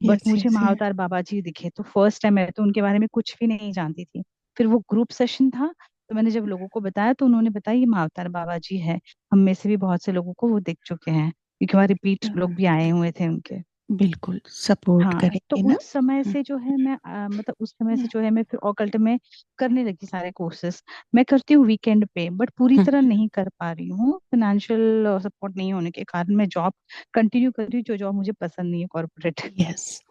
बट यस मुझे यस। महाअवतार बाबा जी दिखे, तो फर्स्ट टाइम मैं तो उनके बारे में कुछ भी नहीं जानती थी। फिर वो ग्रुप सेशन था, तो मैंने जब लोगों को बताया तो उन्होंने बताया ये महाअवतार बाबा जी है। हम में से भी बहुत से लोगों को वो दिख चुके हैं, क्योंकि वहाँ रिपीट लोग भी आए हुए थे उनके। बिल्कुल सपोर्ट हाँ, तो करेंगे ना। उस समय से जो है मैं मतलब उस समय से जो है मैं फिर ऑकल्ट में करने लगी सारे कोर्सेस। मैं करती हूँ वीकेंड पे, बट पूरी तरह नहीं कर पा रही हूँ, फाइनेंशियल सपोर्ट नहीं होने के कारण। मैं जॉब कंटिन्यू कर रही हूँ, जो जॉब मुझे पसंद नहीं है, कॉर्पोरेट। यस,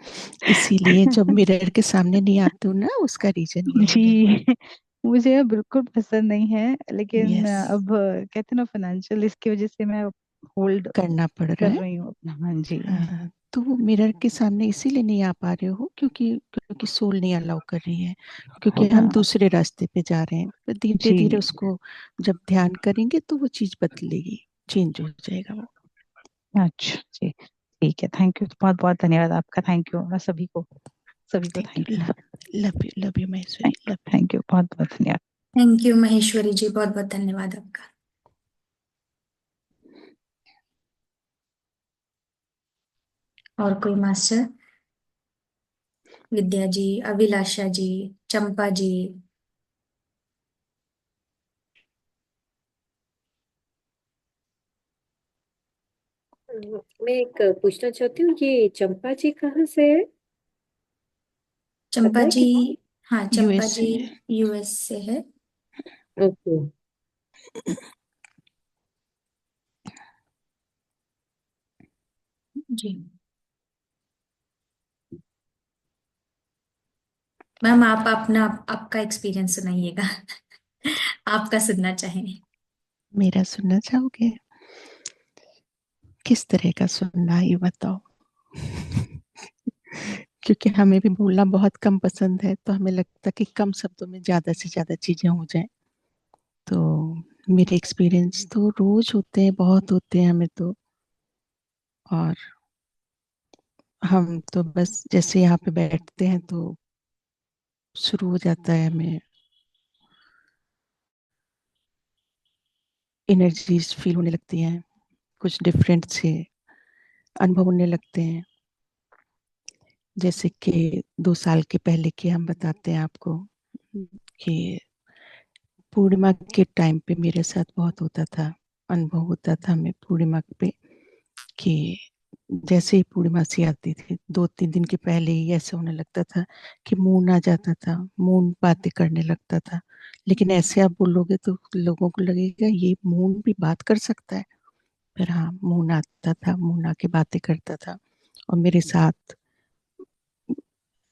इसीलिए जब मिरर के सामने नहीं आते हो ना, उसका रीजन यही है। जी, मुझे बिल्कुल पसंद नहीं है, लेकिन यस, अब कहते हैं ना, फाइनेंशियल इसकी वजह से मैं होल्ड करना पड़ रहा कर है। रही हूँ अपना। हाँ जी। हाँ, तो वो मिरर के सामने इसीलिए नहीं आ पा रहे हो क्योंकि क्योंकि सोल नहीं अलाउ कर रही है, क्योंकि हम हाँ दूसरे रास्ते पे जा रहे हैं। तो धीरे धीरे जी। उसको जब ध्यान करेंगे तो वो चीज बदलेगी, चेंज हो जाएगा वो। अच्छा जी, ठीक है। थैंक यू, बहुत बहुत धन्यवाद आपका। थैंक यू, और सभी को thank thank you. You. Love you Maheshwari, love you. Thank you, बहुत बहुत धन्यवाद। थैंक यू महेश्वरी जी, बहुत बहुत धन्यवाद आपका। और कोई मास्टर? विद्या जी, अभिलाषा जी, चंपा जी। मैं एक पूछना चाहती हूँ, ये चंपा जी कहाँ से है? पता चंपा है जी, कि? हाँ चंपा यूएस जी से। यूएस से है। ओके। जी मैम, आप अपना आपका एक्सपीरियंस सुनाइएगा। आपका सुनना चाहेंगे? मेरा सुनना चाहोगे? किस तरह का सुनना है ये बताओ। क्योंकि हमें भी बोलना बहुत कम पसंद है, तो हमें लगता है कि कम शब्दों में ज्यादा से ज्यादा चीजें हो जाएं। तो मेरे एक्सपीरियंस तो रोज होते हैं, बहुत होते हैं हमें तो। और हम तो बस जैसे यहाँ पे बैठते हैं तो शुरू हो जाता है, हमें एनर्जीज फील होने लगती हैं, कुछ डिफरेंट से अनुभव होने लगते हैं। जैसे कि 2 साल के पहले की हम बताते हैं आपको कि पूर्णिमा के टाइम पे मेरे साथ बहुत होता था, अनुभव होता था हमें पूर्णिमा पे कि जैसे ही पूर्णिमा सी आती थी 2-3 दिन के पहले ही ऐसे होने लगता था कि मून आ जाता था, मून बातें करने लगता था। लेकिन ऐसे आप बोलोगे तो लोगों को लगेगा ये मून भी बात कर सकता है। पर हाँ, मून आता था, मून आके बातें करता था और मेरे साथ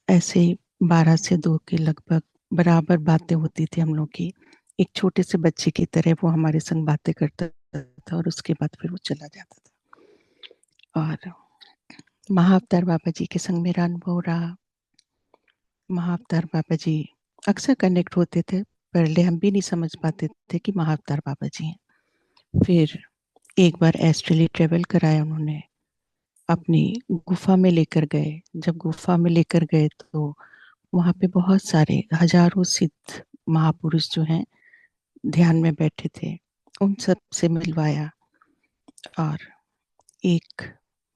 ऐसे ही 12 से 2 के लगभग बराबर बातें होती थी हम लोग की। एक छोटे से बच्चे की तरह वो हमारे संग बातें करता था और उसके बाद फिर वो चला जाता था। और महाअवतार बाबा जी के संग मेरा अनुभव रहा। महाअवतार बाबा जी अक्सर कनेक्ट होते थे। पहले हम भी नहीं समझ पाते थे कि महाअवतार बाबा जी हैं। फिर एक बार एस्ट्रली ट्रेवल कराया उन्होंने, अपनी गुफा में लेकर गए। जब गुफा में लेकर गए तो वहाँ पे बहुत सारे हजारों सिद्ध महापुरुष जो हैं ध्यान में बैठे थे, उन सब से मिलवाया। और एक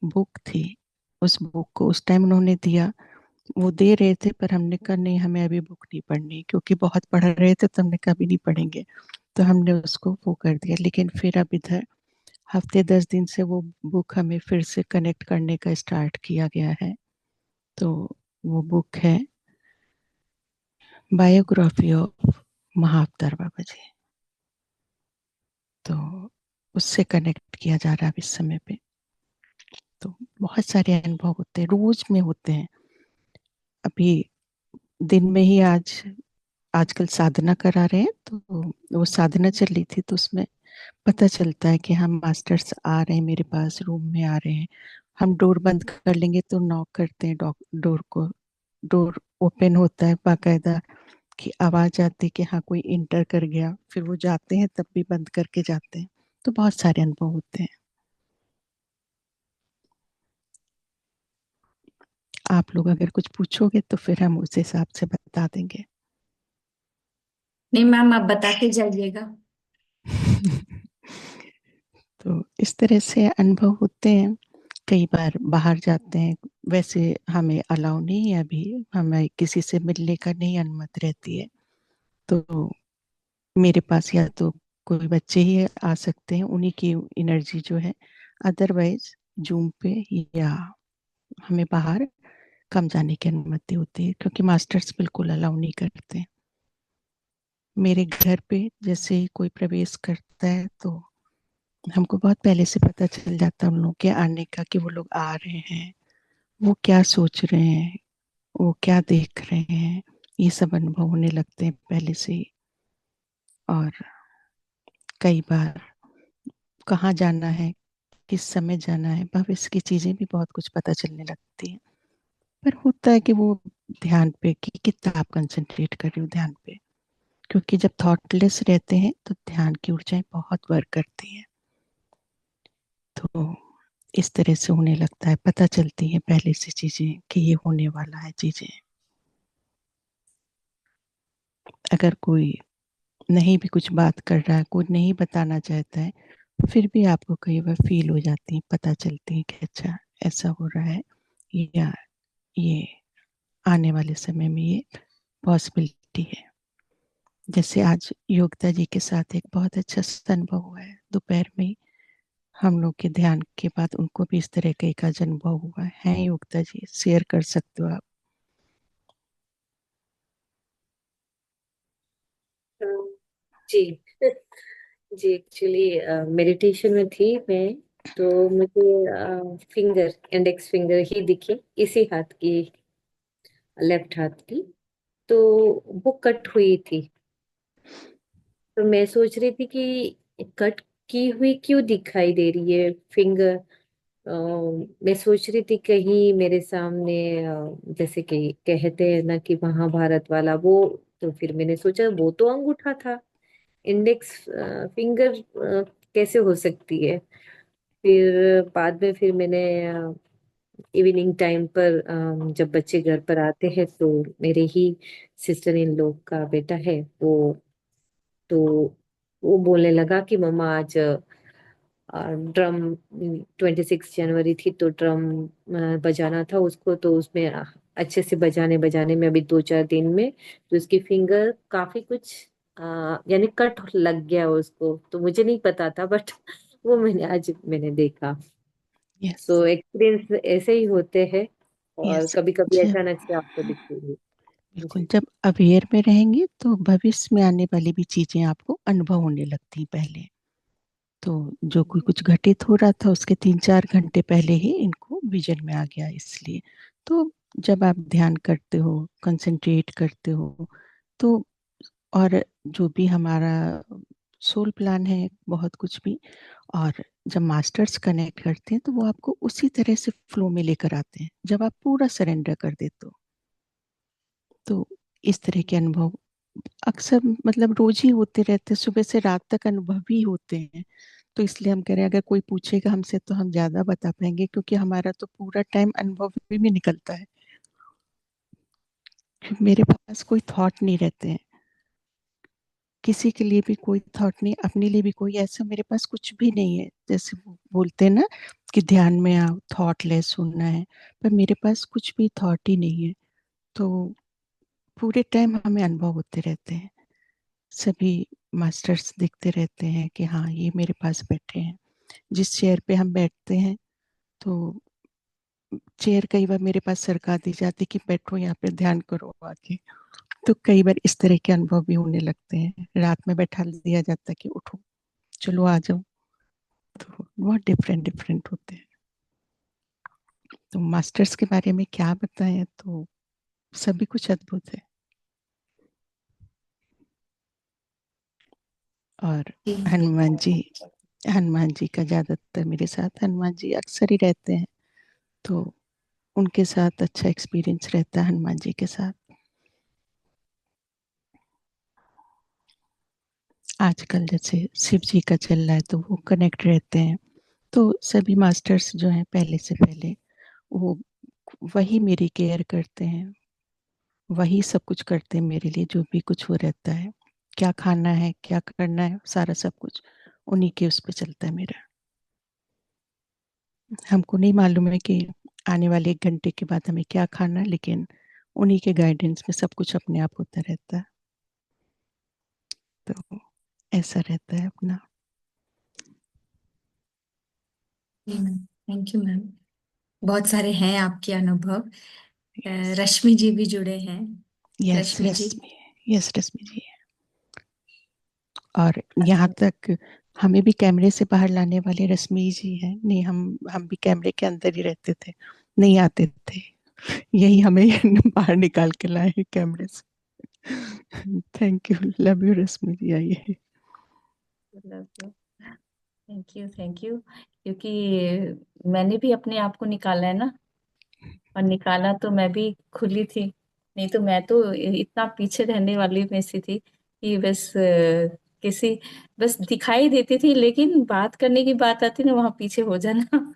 बुक थी, उस बुक को उस टाइम उन्होंने दिया, वो दे रहे थे पर हमने कहा नहीं, हमें अभी बुक नहीं पढ़नी, क्योंकि बहुत पढ़ रहे थे तो हमने कहा अभी नहीं पढ़ेंगे, तो हमने उसको वो कर दिया। लेकिन फिर अब इधर हफ्ते 10 दिन से वो बुक हमें फिर से कनेक्ट करने का स्टार्ट किया गया है। तो वो बुक है बायोग्राफी ऑफ महाअवतार बाबा जी। तो उससे कनेक्ट किया जा रहा है इस समय पे। तो बहुत सारे अनुभव होते हैं, रोज में होते हैं। अभी दिन में ही आजकल साधना करा रहे हैं, तो वो साधना चल रही थी तो उसमें पता चलता है कि हम मास्टर्स आ रहे हैं, मेरे पास रूम में आ रहे हैं। हम डोर बंद कर लेंगे तो नॉक करते हैं डोर को, डोर ओपन होता है बाकायदा की आवाज आती है कि हाँ कोई इंटर कर गया, फिर वो जाते हैं तब भी बंद करके जाते हैं। तो बहुत सारे अनुभव होते हैं। आप लोग अगर कुछ पूछोगे तो फिर हम उस हिसाब से बता देंगे। नहीं मैम, आप बताते जाइएगा। तो इस तरह से अनुभव होते हैं। कई बार बाहर जाते हैं, वैसे हमें अलाउ नहीं है, अभी हमें किसी से मिलने का नहीं अनुमति रहती है। तो मेरे पास या तो कोई बच्चे ही आ सकते हैं, उन्हीं की एनर्जी जो है। अदरवाइज जूम पे या हमें बाहर कम जाने की अनुमति होती है, क्योंकि मास्टर्स बिल्कुल अलाउ नहीं करते। मेरे घर पे जैसे ही कोई प्रवेश करता है तो हमको बहुत पहले से पता चल जाता है उन लोगों के आने का, कि वो लोग आ रहे हैं, वो क्या सोच रहे हैं, वो क्या देख रहे हैं। ये सब अनुभव होने लगते हैं पहले से ही। और कई बार कहाँ जाना है, किस समय जाना है, भविष्य की चीजें भी बहुत कुछ पता चलने लगती है। पर होता है कि वो ध्यान पे, कि कितना आप कंसंट्रेट कर रहे हो ध्यान पे। क्योंकि जब थॉटलेस रहते हैं तो ध्यान की ऊर्जाएं बहुत वर्क करती हैं। तो इस तरह से होने लगता है, पता चलती है पहले से चीजें कि ये होने वाला है चीजें। अगर कोई नहीं भी कुछ बात कर रहा है, कोई नहीं बताना चाहता है, फिर भी आपको कई बार फील हो जाती है, पता चलती है कि अच्छा ऐसा हो रहा है, या ये आने वाले समय में ये पॉसिबिलिटी है। जैसे आज योगिता जी के साथ एक बहुत अच्छा अनुभव हुआ है दोपहर में ही। हम लोग के ध्यान के बाद उनको भी इस तरह का एक आज अनुभव हुआ है। योगिता जी, शेयर कर सकते हो आप? जी। जी, एक्चुअली मेडिटेशन में थी मैं, तो मुझे फिंगर, इंडेक्स फिंगर ही दिखी, इसी हाथ की, लेफ्ट हाथ की। तो वो कट हुई थी। तो मैं सोच रही थी कि कट की हुई क्यों दिखाई दे रही है फिंगर। मैं सोच रही थी कहीं मेरे सामने, जैसे कि कहते हैं ना कि महाभारत वाला वो। तो फिर मैंने सोचा वो तो अंगूठा था, इंडेक्स फिंगर कैसे हो सकती है। फिर बाद में फिर मैंने इवनिंग टाइम पर जब बच्चे घर पर आते हैं तो मेरे ही सिस्टर इन लॉ का बेटा है वो, तो वो बोलने लगा कि मम्मा आज ड्रम 26 जनवरी थी तो ड्रम बजाना था उसको, तो उसमें अच्छे से बजाने बजाने में अभी 2-4 दिन में तो उसकी फिंगर काफी कुछ यानी कट लग गया उसको, तो मुझे नहीं पता था बट वो मैंने देखा। यस। सो एक्सपीरियंस ऐसे ही होते हैं और यस। कभी कभी अचानक से आपको दिखते हैं। बिल्कुल, जी। जब अवेयर में रहेंगे तो भविष्य में आने वाली भी चीजें आपको अनुभव होने लगती हैं पहले। तो जो कोई कुछ घटित हो रहा था उसके 3-4 घंटे पहले ही इनको विजन में आ गया, इसलिए। तो जब आप ध्यान करते हो, कंसंट्रेट करते हो, तो और जो भी हमारा सोल प्लान है, बहुत कुछ भी, और जब मास्टर्स कनेक्ट करते हैं तो वो आपको उसी तरह से फ्लो में लेकर आते हैं जब आप पूरा सरेंडर कर देते हो। तो इस तरह के अनुभव अक्सर मतलब रोज ही होते रहते हैं, सुबह से रात तक अनुभव ही होते हैं। तो इसलिए हम कह रहे हैं अगर कोई पूछेगा हमसे तो हम ज्यादा बता पाएंगे, क्योंकि हमारा तो पूरा टाइम अनुभव में निकलता है। मेरे पास कोई थॉट नहीं रहते हैं, किसी के लिए भी कोई थॉट नहीं, अपने लिए भी कोई, ऐसा मेरे पास कुछ भी नहीं है। जैसे वो बोलते हैं ना कि ध्यान में आओ, थॉट लेस सुनना है, पर मेरे पास कुछ भी थॉट ही नहीं है। तो पूरे टाइम हमें अनुभव होते रहते हैं, सभी मास्टर्स दिखते रहते हैं कि हाँ ये मेरे पास बैठे हैं। जिस चेयर पे हम बैठते हैं तो चेयर कई बार मेरे पास सरका दी जाती कि बैठो यहाँ पे ध्यान करो आके। तो कई बार इस तरह के अनुभव भी होने लगते हैं, रात में बैठा दिया जाता है कि उठो, चलो आ जाओ। तो बहुत डिफरेंट डिफरेंट होते हैं। तो मास्टर्स के बारे में क्या बताएं, तो सभी कुछ अद्भुत है। और जी। हनुमान जी का ज्यादातर मेरे साथ, हनुमान जी अक्सर ही रहते हैं, तो उनके साथ अच्छा एक्सपीरियंस रहता है हनुमान जी के साथ। आजकल जैसे शिव जी का चल रहा है तो वो कनेक्ट रहते हैं। तो सभी मास्टर्स जो हैं पहले से पहले वो वही मेरी केयर करते हैं, वही सब कुछ करते हैं मेरे लिए, जो भी कुछ वो रहता है, क्या खाना है क्या करना है, सारा सब कुछ उन्हीं के उस पर चलता है मेरा। हमको नहीं मालूम है कि आने वाले 1 घंटे के बाद हमें क्या खाना है, लेकिन उन्हीं के गाइडेंस में सब कुछ अपने आप होता रहता है। तो ऐसा रहता है अपना। Thank you ma'am. बहुत सारे हैं आपके अनुभव। यस। रश्मि जी भी जुड़े हैं। यस रश्मि जी। रश्मि। यस रश्मि जी। और यहाँ तक हमें भी कैमरे से बाहर लाने वाले रश्मि जी हैं। नहीं, हम भी कैमरे के अंदर ही रहते थे, नहीं आते थे, यही हमें बाहर निकाल के लाए हैं कैमरे से। Thank you, love you Rashmi जी, आइए। थैंक यू थैंक यू, क्योंकि मैंने भी अपने आप को निकाला है ना, और निकाला तो मैं भी खुली थी। नहीं तो मैं तो इतना पीछे रहने वाली में से थी कि बस किसी बस दिखाई देती थी, लेकिन बात करने की बात आती ना वहां पीछे हो जाना।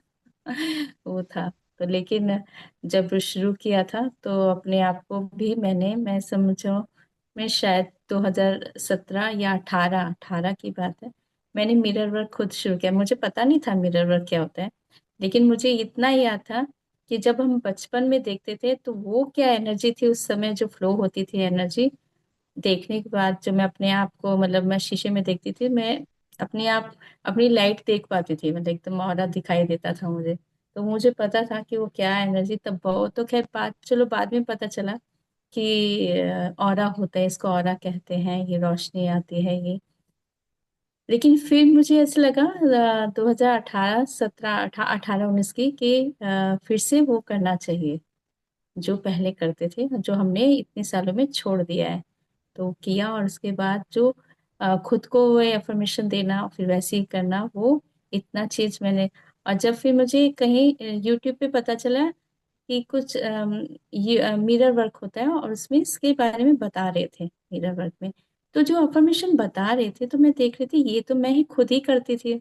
वो था। तो लेकिन जब शुरू किया था तो अपने आप को भी मैं समझो, मैं शायद 2017 या 18 की बात है, मैंने मिरर वर्क खुद शुरू किया। मुझे पता नहीं था मिरर वर्क क्या होता है, लेकिन मुझे इतना याद था कि जब हम बचपन में देखते थे तो वो क्या एनर्जी थी उस समय, जो फ्लो होती थी एनर्जी, देखने के बाद जो मैं अपने आप को मतलब मैं शीशे में देखती थी, मैं अपने आप अपनी लाइट देख पाती थी, मतलब एकदम ऑरा दिखाई देता था मुझे। तो मुझे पता था कि वो क्या एनर्जी, तब बहुत तो खैर बात चलो बाद में पता चला कि ऑरा होता है, इसको ऑरा कहते हैं, ये रोशनी आती है ये। लेकिन फिर मुझे ऐसा लगा 2018 17 18 19 की कि फिर से वो करना चाहिए जो पहले करते थे, जो हमने इतने सालों में छोड़ दिया है। तो किया, और उसके बाद जो खुद को वो एफर्मेशन देना फिर वैसे ही करना, वो इतना चीज मैंने। और जब फिर मुझे कहीं यूट्यूब पे पता चला कि कुछ ये मिरर वर्क होता है और उसमें इसके बारे में बता रहे थे मिरर वर्क में, तो जो अफर्मेशन बता रहे थे तो मैं देख रही थी ये तो मैं ही खुद ही करती थी।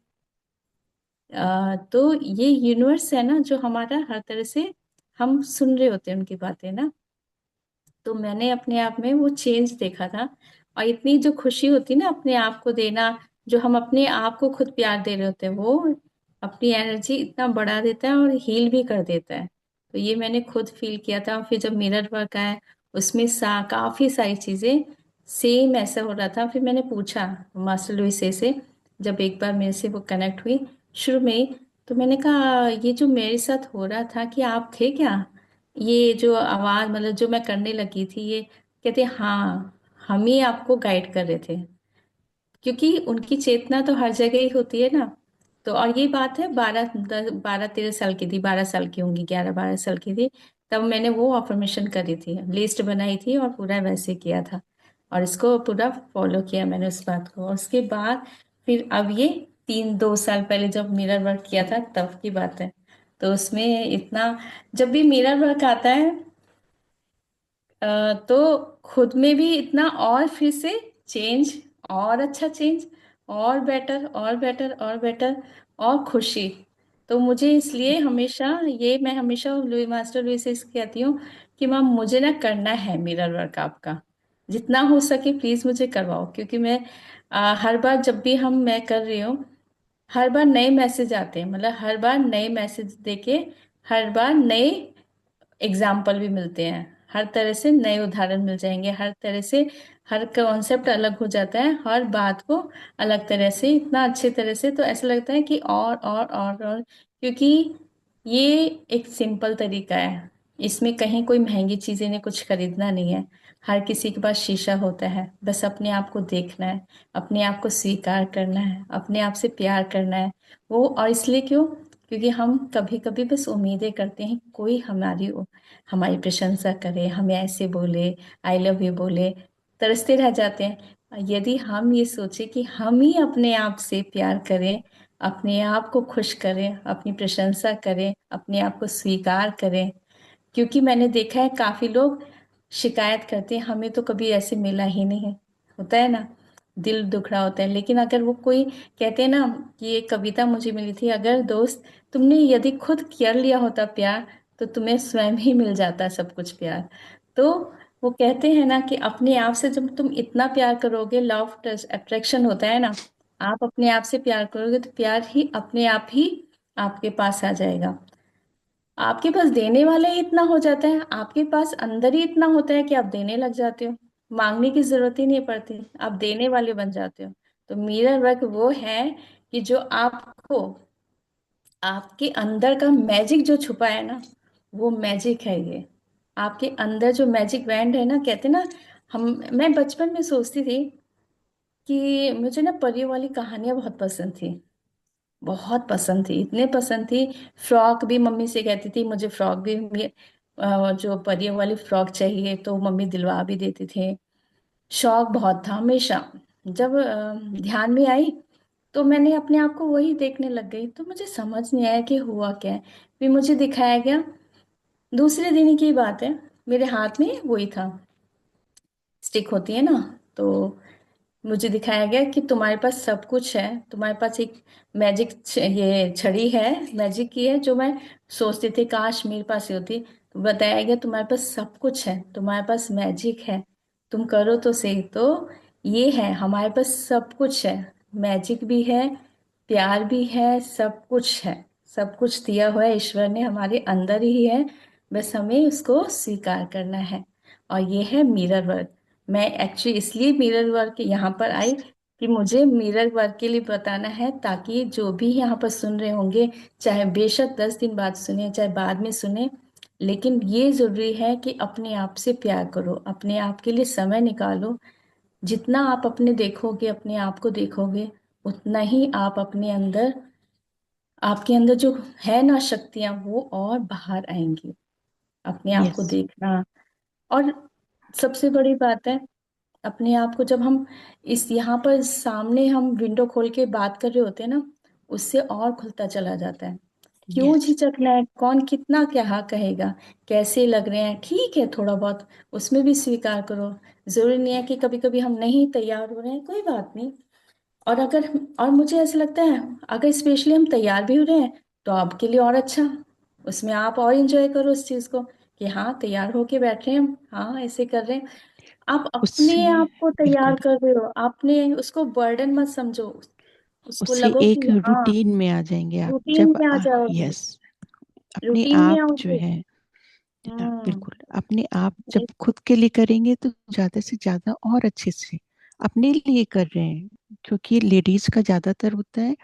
तो ये यूनिवर्स है ना जो हमारा हर तरह से हम सुन रहे होते हैं उनकी बातें ना। तो मैंने अपने आप में वो चेंज देखा था। और इतनी जो खुशी होती ना अपने आप को देना, जो हम अपने आप को खुद प्यार दे रहे होते हैं, वो अपनी एनर्जी इतना बढ़ा देता है और हील भी कर देता है। तो ये मैंने खुद फील किया था। फिर जब मिरर वर्क आया उसमें काफी सारी चीजें सेम ऐसा हो रहा था। फिर मैंने पूछा मास्टर लुइसे से, जब एक बार मेरे से वो कनेक्ट हुई शुरू में ही, तो मैंने कहा ये जो मेरे साथ हो रहा था कि आप थे क्या, ये जो आवाज मतलब जो मैं करने लगी थी ये। कहते हाँ, हम ही आपको गाइड कर रहे थे, क्योंकि उनकी चेतना तो हर जगह ही होती है ना। तो और ये बात है 12-13 साल की थी, 12 साल की होंगी, 11-12 साल की थी तब मैंने वो अफर्मेशन करी थी, लिस्ट बनाई थी और पूरा वैसे किया था। और इसको पूरा फॉलो किया मैंने उस बात को। और उसके बाद फिर अब ये 2 साल पहले जब मिरर वर्क किया था तब की बात है। तो उसमें इतना, जब भी मिरर वर्क आता है तो खुद में भी इतना और फिर से चेंज, और अच्छा चेंज, और बेटर और बेटर और बेटर, और खुशी। तो मुझे इसलिए हमेशा ये, मैं हमेशा लुई मास्टर लुई से कहती हूँ कि मैम मुझे ना करना है मिरर वर्क आपका, जितना हो सके प्लीज मुझे करवाओ। क्योंकि मैं हर बार जब भी मैं कर रही हूँ, हर बार नए मैसेज आते हैं, मतलब हर बार नए मैसेज देके हर बार नए एग्जाम्पल भी मिलते हैं, हर तरह से नए उदाहरण मिल जाएंगे, हर तरह से हर कॉन्सेप्ट अलग हो जाता है, हर बात को अलग तरह से इतना अच्छे तरह से, तो ऐसा लगता है कि और क्योंकि ये एक सिंपल तरीका है। इसमें कहीं कोई महंगी चीजें ने कुछ खरीदना नहीं है। हर किसी के पास शीशा होता है, बस अपने आप को देखना है, अपने आप को स्वीकार करना है, अपने आप से प्यार करना है। वो और इसलिए क्यों, क्योंकि हम कभी कभी बस उम्मीदें करते हैं कोई हमारी प्रशंसा करे, हमें ऐसे बोले, आई लव यू बोले, तरसते रह जाते हैं। यदि हम ये सोचे कि हम ही अपने आप से प्यार करें, अपने आप को खुश करें, अपनी प्रशंसा करें, अपने आप को स्वीकार करें। क्योंकि मैंने देखा है काफी लोग शिकायत करते हैं हमें तो कभी ऐसे मिला ही नहीं, होता है ना, दिल दुख रहा होता है। लेकिन अगर वो कोई कहते हैं ना कि ये कविता मुझे मिली थी, अगर दोस्त तुमने यदि खुद कर लिया होता प्यार तो तुम्हें स्वयं ही मिल जाता सब कुछ प्यार। तो वो कहते हैं ना कि अपने आप से जब तुम इतना प्यार करोगे, लव अट्रैक्शन होता है ना, आप अपने आप से प्यार करोगे तो प्यार ही अपने आप ही आपके पास आ जाएगा। आपके पास देने वाला ही इतना हो जाता है, आपके पास अंदर ही इतना होता है कि आप देने लग जाते हो, मांगने की जरूरत ही नहीं पड़ती, आप देने वाले बन जाते हो। तो मिरर वर्क वो है कि जो आपको, आपके अंदर का मैजिक जो छुपा है ना, वो मैजिक है ये। आपके अंदर जो मैजिक बैंड है ना, कहते ना, हम मैं बचपन में सोचती थी कि मुझे ना परियों वाली कहानियां बहुत पसंद थी, बहुत पसंद थी, इतने पसंद थी। फ्रॉक भी मम्मी से कहती थी मुझे फ्रॉक भी जो परियों वाली फ्रॉक चाहिए, तो मम्मी दिलवा भी देती थे। शौक बहुत था हमेशा। जब ध्यान में आई तो मैंने अपने आप को वही देखने लग गई, तो मुझे समझ नहीं आया कि हुआ क्या है। फिर मुझे दिखाया गया, दूसरे दिन की बात है, मेरे हाथ में वही था, स्टिक होती है ना, तो मुझे दिखाया गया कि तुम्हारे पास सब कुछ है, तुम्हारे पास एक मैजिक ये छड़ी है, मैजिक की है, जो मैं सोचती थी काश मेरे पास ही होती। तो बताया गया तुम्हारे पास सब कुछ है, तुम्हारे पास मैजिक है, तुम करो तो सही। तो ये है, हमारे पास सब कुछ है, मैजिक भी है, प्यार भी है, सब कुछ है, सब कुछ दिया हुआ है ईश्वर ने, हमारे अंदर ही है, बस हमें उसको स्वीकार करना है। और ये है मिरर वर्क। मैं एक्चुअली इसलिए मिरर वर्क यहाँ पर आई कि मुझे मिरर वर्क के लिए बताना है, ताकि जो भी यहाँ पर सुन रहे होंगे, चाहे बेशक 10 दिन बाद सुने चाहे बाद में सुने, लेकिन ये जरूरी है कि अपने आप से प्यार करो, अपने आप के लिए समय निकालो। जितना आप अपने देखोगे, अपने आप को देखोगे, उतना ही आप अपने अंदर, आपके अंदर जो है ना शक्तियां, वो और बाहर आएंगी। अपने आप को यस। देखना। और सबसे बड़ी बात है, अपने आप को जब हम इस यहाँ पर सामने हम विंडो खोल के बात कर रहे होते हैं ना, उससे और खुलता चला जाता है। क्यों यस। झिझकना है? कौन कितना क्या कहेगा, कैसे लग रहे हैं, ठीक है थोड़ा बहुत उसमें भी स्वीकार करो। जरूरी नहीं है कि कभी कभी हम नहीं तैयार हो रहे हैं, कोई बात नहीं। और अगर, और मुझे ऐसा लगता है अगर स्पेशली हम तैयार भी हो रहे हैं तो आपके लिए और अच्छा, उसमें आप और एंजॉय करो उस चीज को कि हाँ तैयार होके बैठ रहे हैं हम, हाँ ऐसे कर रहे हैं। आप उससे अपने आप को तैयार बिल्कुल, कर रहे हो, आपने उसको बर्डन मत समझो, उसको उससे लगो एक कि हाँ रूटीन में आ जाएंगे आप रूटीन जब में आ जाओगे, यस, अपने रूटीन में आप जो आओगे। है ना, हम्म। बिल्कुल अपने आप जब ये- खुद के लिए करेंगे तो ज्यादा से ज्यादा और अच्छे से अपने लिए कर रहे हैं। क्योंकि लेडीज का ज्यादातर होता है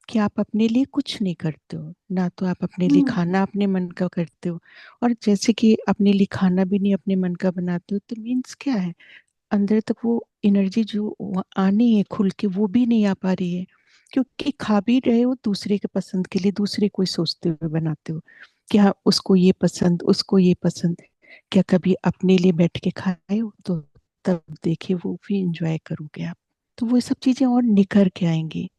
कि आप अपने लिए कुछ नहीं करते हो ना, तो आप अपने लिए हम्म। खाना अपने मन का करते हो, और जैसे कि अपने लिए खाना भी नहीं अपने मन का बनाते हो तो मीन्स क्या है, अंदर तक वो एनर्जी जो आनी है खुल के वो भी नहीं आ पा रही है। क्योंकि खा भी रहे हो दूसरे के पसंद के लिए, दूसरे को ही सोचते हुए बनाते हो कि हाँ उसको ये पसंद, उसको ये पसंद। क्या कभी अपने लिए बैठ के खाए हो? तो तब देखिए वो भी इंजॉय करोगे आप, तो वो सब चीजें और निखर के आएंगी।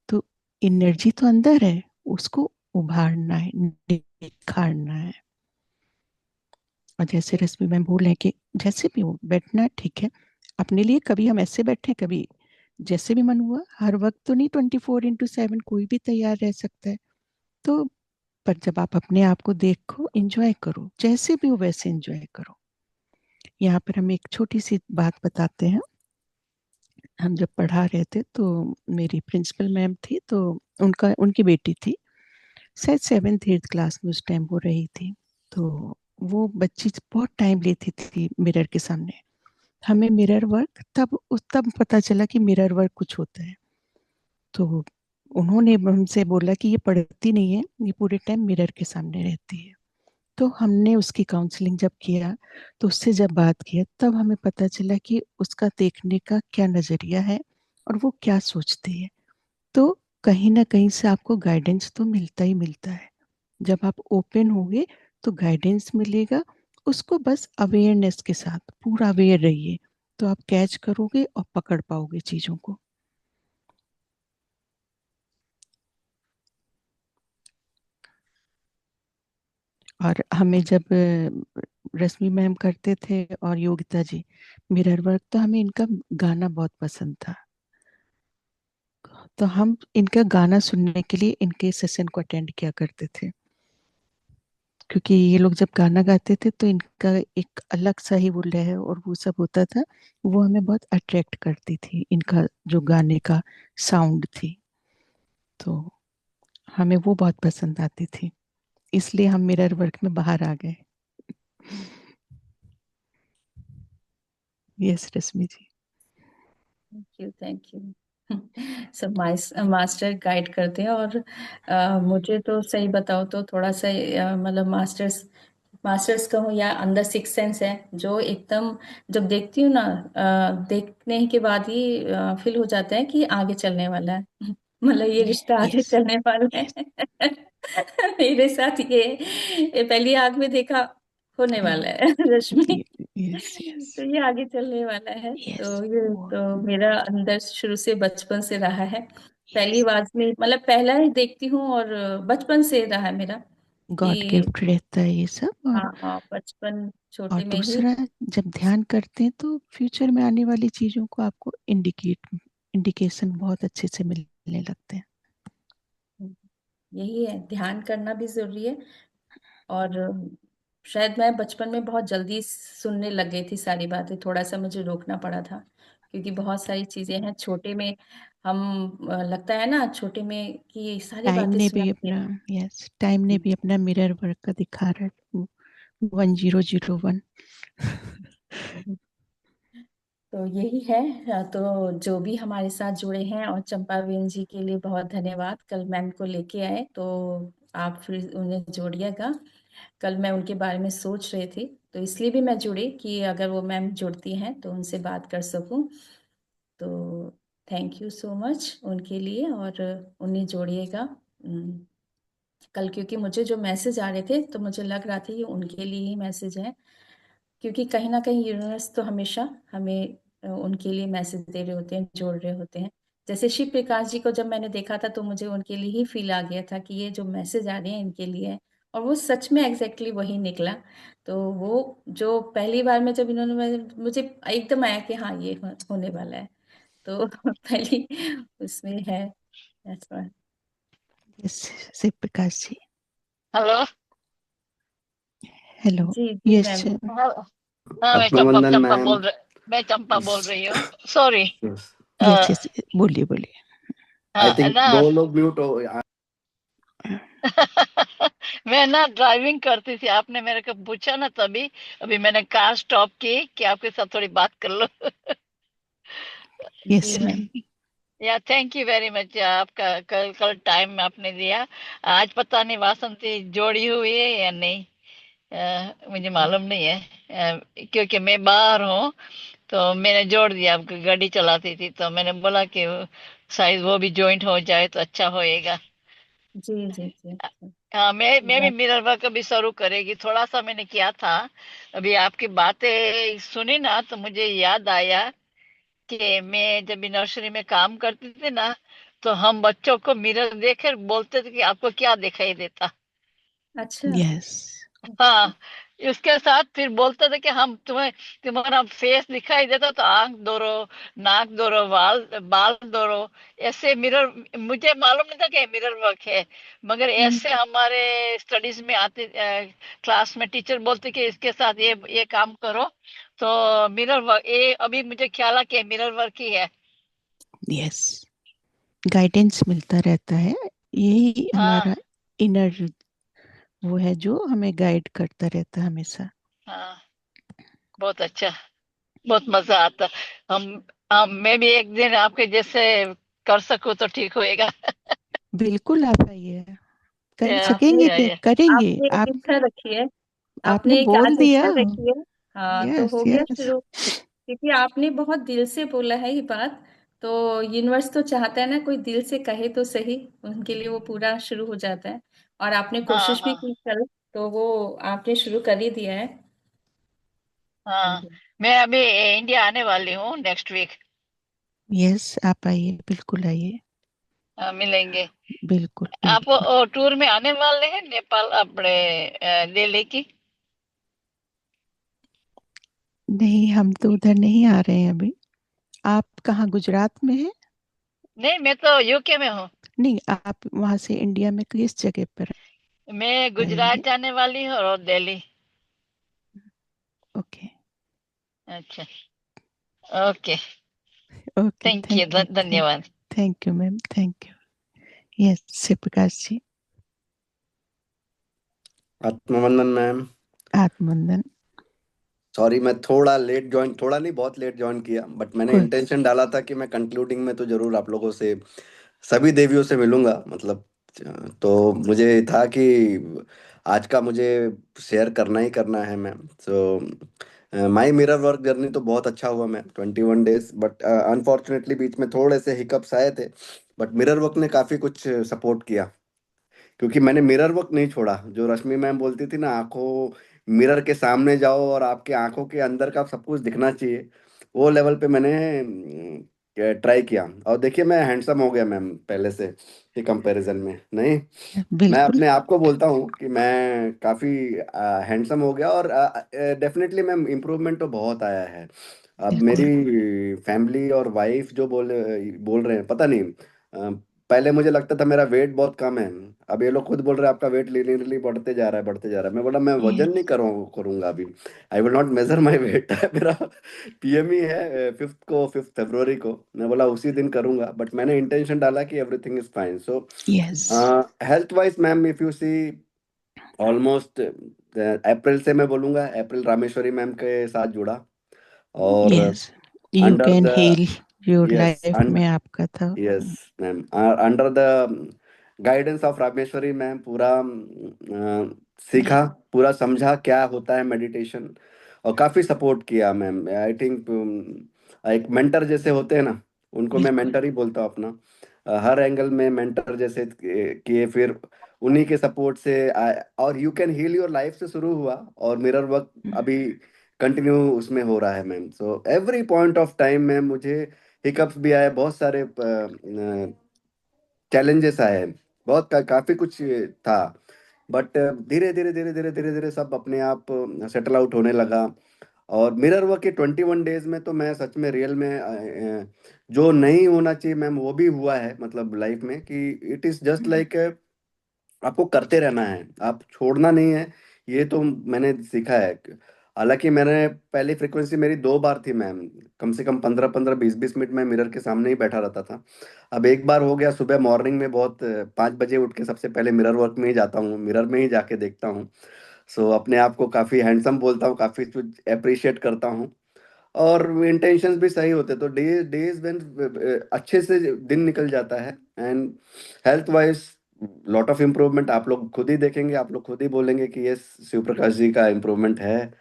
तो एनर्जी तो अंदर है, उसको उभारना है, निखारना है। और जैसे रश्मि मैम बोल रहे हैं कि जैसे भी हो बैठना ठीक है अपने लिए, कभी हम ऐसे बैठे कभी जैसे भी मन हुआ, हर वक्त तो नहीं 24/7 कोई भी तैयार रह सकता है। तो पर जब आप अपने आप को देखो, एंजॉय करो, जैसे भी हो वैसे एंजॉय करो। यहाँ पर हम एक छोटी सी बात बताते हैं। हम जब पढ़ा रहे थे तो मेरी प्रिंसिपल मैम थी, तो उनका उनकी बेटी थी, शायद 7th 8th क्लास में उस टाइम वो रही थी। तो वो बच्ची बहुत टाइम लेती थी मिरर के सामने। हमें मिरर वर्क तब पता चला कि मिरर वर्क कुछ होता है। तो उन्होंने हमसे बोला कि ये पढ़ती नहीं है, ये पूरे टाइम मिरर के सामने रहती है। तो हमने उसकी काउंसलिंग जब किया, तो उससे जब बात किया तब हमें पता चला कि उसका देखने का क्या नजरिया है और वो क्या सोचती है। तो कहीं ना कहीं से आपको गाइडेंस तो मिलता ही मिलता है। जब आप ओपन होगे तो गाइडेंस मिलेगा। उसको बस अवेयरनेस के साथ पूरा अवेयर रहिए, तो आप कैच करोगे और पकड़ पाओगे चीजों को। और हमें जब रश्मि मैम करते थे और योगिता जी मिरर वर्क, तो हमें इनका गाना बहुत पसंद था। तो हम इनका गाना सुनने के लिए इनके सेशन को अटेंड किया करते थे। क्योंकि ये लोग जब गाना गाते थे तो इनका एक अलग सा ही वो लय और वो सब होता था, वो हमें बहुत अट्रैक्ट करती थी, इनका जो गाने का साउंड थी। तो हमें वो बहुत पसंद आती थी, इसलिए हम मिरर वर्क में बाहर आ गए। Yes Rashmi ji. Thank you, thank you. सब मास्टर गाइड करते हैं, और मुझे तो सही बताओ तो थोड़ा सा मतलब मास्टर्स मास्टर्स कहूँ या अंदर सिक्स सेंस है जो एकदम, जब देखती हूँ ना देखने के बाद ही फील हो जाता है कि आगे चलने वाला है। मतलब ये रिश्ता आगे यस चलने वाला यस है। मेरे साथ ये पहली आग में देखा होने वाला है रश्मि। यस यस तो ये आगे चलने वाला है, यस तो ये वो तो मेरा अंदर शुरू से बचपन से रहा है। पहली यस, आवाज में मतलब पहला ही देखती हूँ, और बचपन से रहा है मेरा गॉड कि गिफ्ट रहता है ये सब। हाँ हाँ बचपन और छोटे में ही। दूसरा, जब ध्यान करते हैं तो फ्यूचर में आने वाली चीजों को आपको इंडिकेशन बहुत अच्छे से मिलने लगते हैं। यही है, ध्यान करना भी जरूरी है। और शायद मैं बचपन में बहुत जल्दी सुनने लग गई थी सारी बातें, थोड़ा सा मुझे रोकना पड़ा था क्योंकि बहुत सारी चीजें हैं छोटे में। हम लगता है ना छोटे में कि सारी टाइम बातें ने भी सुनाते अपना, यस टाइम ने भी अपना मिरर वर्क का दिखा रहा है, 1001। हैं। तो यही है, तो जो भी हमारे साथ जुड़े हैं, और चंपा बेन जी के लिए बहुत धन्यवाद, कल मैम को लेके आए तो आप फिर उन्हें जोड़िएगा। कल मैं उनके बारे में सोच रही थी, तो इसलिए भी मैं जुड़ी कि अगर वो मैम जुड़ती हैं तो उनसे बात कर सकूं। तो थैंक यू सो मच उनके लिए, और उन्हें जोड़िएगा। कल क्योंकि मुझे जो मैसेज आ रहे थे तो मुझे लग रहा था ये उनके लिए ही मैसेज है, क्योंकि कहीं ना कहीं यूनिवर्स तो हमेशा हमें उनके लिए मैसेज दे रहे होते हैं, जोड़ रहे होते हैं। जैसे शिव प्रकाश जी को जब मैंने देखा था तो मुझे उनके लिए ही फील आ गया था कि ये जो मैसेज आ रहे हैं इनके लिए है। और वो सच में एग्जैक्टली वही निकला। तो वो जो पहली बार में जब इन्होंने मुझे एकदम आया कि हाँ ये होने वाला है। तो पहली उसमें है। That's why। Yes Shiv Prakash ji. Hello. Hello. जी जी यस मैम। हाँ, हाँ, आत्मवंदन मैम। मैं चंपा बोल रही हूँ। सॉरी। यस यस, बोलिए बोलिए। आई हाँ थिंक ना। दो लोग म्यूट हो। मैं ना ड्राइविंग करती थी, आपने मेरे को पूछा ना तभी। अभी मैंने कार स्टॉप की कि आपके साथ थोड़ी बात कर लो। यस जी मैम। मैम। या थैंक यू वेरी मच, आपका कल कल टाइम आपने दिया। आज पता नहीं वासंती जोड़ी हुई है या नहीं। मुझे मालूम नहीं है। क्योंकि मैं बाहर हूँ, तो मैंने जोड़ दिया। गाड़ी चलाती थी तो मैंने बोला कि शायद वो भी ज्वाइंट हो जाए तो अच्छा होएगा। जी जी जी जी। हाँ, मैं भी मिरर वर्क अभी शुरू करेगी, थोड़ा सा मैंने किया था। अभी आपकी बातें सुनी ना तो मुझे याद आया कि मैं जब भी नर्सरी में काम करती थी ना, तो हम बच्चों को मिरर देकर बोलते थे कि आपको क्या दिखाई देता। अच्छा। यस हाँ, उसके साथ फिर बोलते थे कि हम तुम्हें, तुम्हारा फेस दिखाई देता तो आंख दौड़ो, नाक दौड़ो, बाल बाल दौड़ो। ऐसे मिरर, मुझे मालूम नहीं था कि मिरर वर्क है, मगर हम्म। ऐसे हमारे स्टडीज में आते, क्लास में टीचर बोलते कि इसके साथ ये काम करो। तो मिरर वर्क, ये अभी मुझे ख्याल है कि मिरर वर्क ही है। यस, गाइडेंस मिलता रहता है। यही हाँ। हमारा इनर वो है जो हमें गाइड करता रहता है हमेशा। हाँ, बहुत अच्छा, बहुत मजा आता। हम मैं भी एक दिन आपके जैसे कर सकूं तो ठीक होएगा। बिल्कुल, आप आइए, कर या, सकेंगे या, क्या, या। करेंगे आपने एक आप। इच्छा रखी है। आपने आपने एक बोल आज दिया। इच्छा रखी है। हाँ तो यस हो गया यस। शुरू। क्योंकि आपने बहुत दिल से बोला है ये बात। तो यूनिवर्स तो चाहता है ना कोई दिल से कहे तो सही। उनके लिए वो पूरा शुरू हो जाता है। और आपने हाँ, कोशिश भी हाँ, की कल। तो वो आपने शुरू कर ही दिया है। हाँ। मैं अभी इंडिया आने वाली हूँ नेक्स्ट वीक। यस, आप आइए, बिल्कुल आइए। मिलेंगे। बिल्कुल आप बिल्कुल। टूर में आने वाले हैं नेपाल अपने दिल्ली की? नहीं, हम तो उधर नहीं आ रहे हैं अभी। आप कहाँ, गुजरात में हैं? नहीं, मैं तो यूके में हूँ। नहीं, आप वहां से इंडिया में किस जगह पर मैं गुजरात आएंगे? जाने वाली हूँ और दिल्ली। ओके। अच्छा। Okay. Okay, thank you, thank you thank धन्यवाद। Thank you ma'am, thank you. Yes Shivprakash ji. आत्मवंदन मैम। आत्मवंदन। सॉरी, मैं थोड़ा लेट ज्वाइन, थोड़ा नहीं बहुत लेट ज्वाइन किया, बट मैंने कोई। इंटेंशन डाला था कि मैं कंक्लूडिंग में तो जरूर आप लोगों से, सभी देवियों से मिलूंगा मतलब। तो मुझे था कि आज का मुझे शेयर करना ही करना है मैम। सो माई मिरर वर्क जर्नी तो बहुत अच्छा हुआ मैम, 21 डेज, बट अनफॉर्चुनेटली बीच में थोड़े से हिकअप्स आए थे। बट मिरर वर्क ने काफ़ी कुछ सपोर्ट किया, क्योंकि मैंने मिरर वर्क नहीं छोड़ा। जो रश्मि मैम बोलती थी ना, आंखों, मिरर के सामने जाओ और आपके आंखों के अंदर का सब कुछ दिखना चाहिए, वो लेवल पे मैंने ट्राई किया। और देखिए, मैं हैंडसम हो गया मैम पहले से के कंपैरिजन में। नहीं, मैं बिल्कुल। अपने आप को बोलता हूँ कि मैं काफ़ी हैंडसम हो गया, और डेफिनेटली मैम इम्प्रूवमेंट तो बहुत आया है। अब बिल्कुल। मेरी फैमिली और वाइफ जो बोल बोल रहे हैं, पता नहीं, पहले मुझे लगता था मेरा वेट बहुत कम है। अब ये लोग खुद बोल रहे हैं आपका वेट लिटरली बढ़ते जा रहा है, बढ़ते जा रहा है। मैं बोला मैं ये वजन नहीं करूँगा अभी। I will not measure my weight. मेरा पीएमई है 5 फरवरी को। मैं बोला उसी दिन करूंगा, बट मैंने इंटेंशन डाला कि everything is fine. So yes health wise ma'am, if you see, almost April से मैं बोलूंगा, अप्रैल रामेश्वरी मैम के साथ जुड़ा। और yes, you under can the, heal your yes, life में आपका था। Yes ma'am, under the guidance of Rameshwari ma'am, पूरा सीखा, पूरा समझा क्या होता है मेडिटेशन। और काफी सपोर्ट किया मैम। आई थिंक एक मेंटर जैसे होते हैं ना, उनको मैं बिल्कुल। मेंटर ही बोलता हूँ अपना। हर एंगल में मेंटर जैसे किए, फिर उन्हीं के सपोर्ट से और you can heal your life से शुरू हुआ, और मिरर वर्क अभी कंटिन्यू उसमें हो रहा है ma'am. So every point of time में मुझे हिकअप्स भी आए, बहुत सारे चैलेंजेस आए, काफी कुछ था। बट धीरे धीरे धीरे धीरे धीरे धीरे सब अपने आप सेटल आउट होने लगा। और मिरर वर्क के 21 डेज में तो मैं सच में रियल में जो नहीं होना चाहिए मैम वो भी हुआ है, मतलब लाइफ में, कि इट इज जस्ट लाइक आपको करते रहना है, आप छोड़ना नहीं है। ये तो मैंने सीखा है। हालांकि मैंने पहली फ्रीक्वेंसी मेरी 2 बार थी मैम, कम से कम 15-15 20-20 मिनट में मिरर के सामने ही बैठा रहता था। अब एक बार हो गया, सुबह मॉर्निंग में बहुत 5 बजे उठ के सबसे पहले मिरर वर्क में ही जाता हूँ, मिरर में ही जाके देखता हूँ। सो अपने आप को काफी हैंडसम बोलता हूँ, काफी कुछ अप्रिशिएट करता हूँ। और इंटेंशंस भी सही होते तो डेज व्हेन अच्छे से दिन निकल जाता है। And health wise lot of improvement आप लोग खुद ही देखेंगे, आप लोग खुद ही बोलेंगे कि ये शिव प्रकाश जी का इम्प्रूवमेंट है।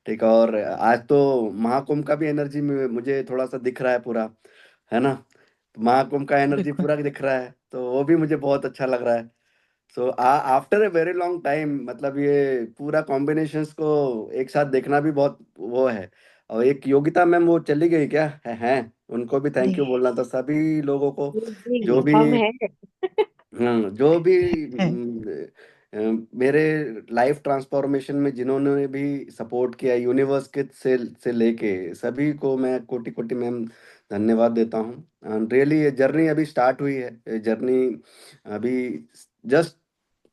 ठीक है, और आज तो महाकुंभ का भी एनर्जी मुझे थोड़ा सा दिख रहा है पूरा, है ना। महाकुंभ का एनर्जी बिल्कुल। पूरा दिख रहा है, तो वो भी मुझे बहुत अच्छा लग रहा है। So after a very long time, मतलब ये पूरा कॉम्बिनेशंस को एक साथ देखना भी बहुत वो है। और एक योगिता मैम वो चली गई क्या है, उनको भी थैंक नहीं यू बोलना था, सभी लोगों को जो जी भी, हम हैं। हाँ, जो भी है। मेरे लाइफ ट्रांसफॉर्मेशन में जिन्होंने भी सपोर्ट किया, यूनिवर्स के से लेके सभी को मैं कोटि कोटि मैम धन्यवाद देता हूँ। एंड रियली ये जर्नी अभी स्टार्ट हुई है, ये जर्नी अभी जस्ट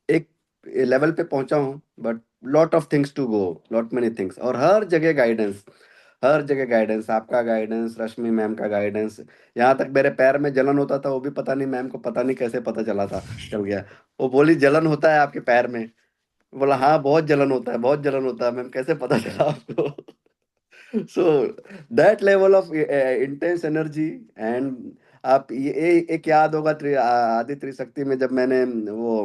एक लेवल पे पहुंचा हूँ, but lot of things to go, lot many things, और हर जगह गाइडेंस, हर जगह गाइडेंस, आपका गाइडेंस, रश्मि मैम का गाइडेंस। यहाँ तक मेरे पैर में जलन होता था, वो भी पता नहीं मैम को पता नहीं कैसे पता चला था, चल गया। वो बोली जलन होता है आपके पैर में, बोला हाँ बहुत जलन होता है, बहुत जलन होता है मैम, कैसे पता चला आपको? So that level of intense energy. And आप एक याद होगा आदि त्रिशक्ति में जब मैंने वो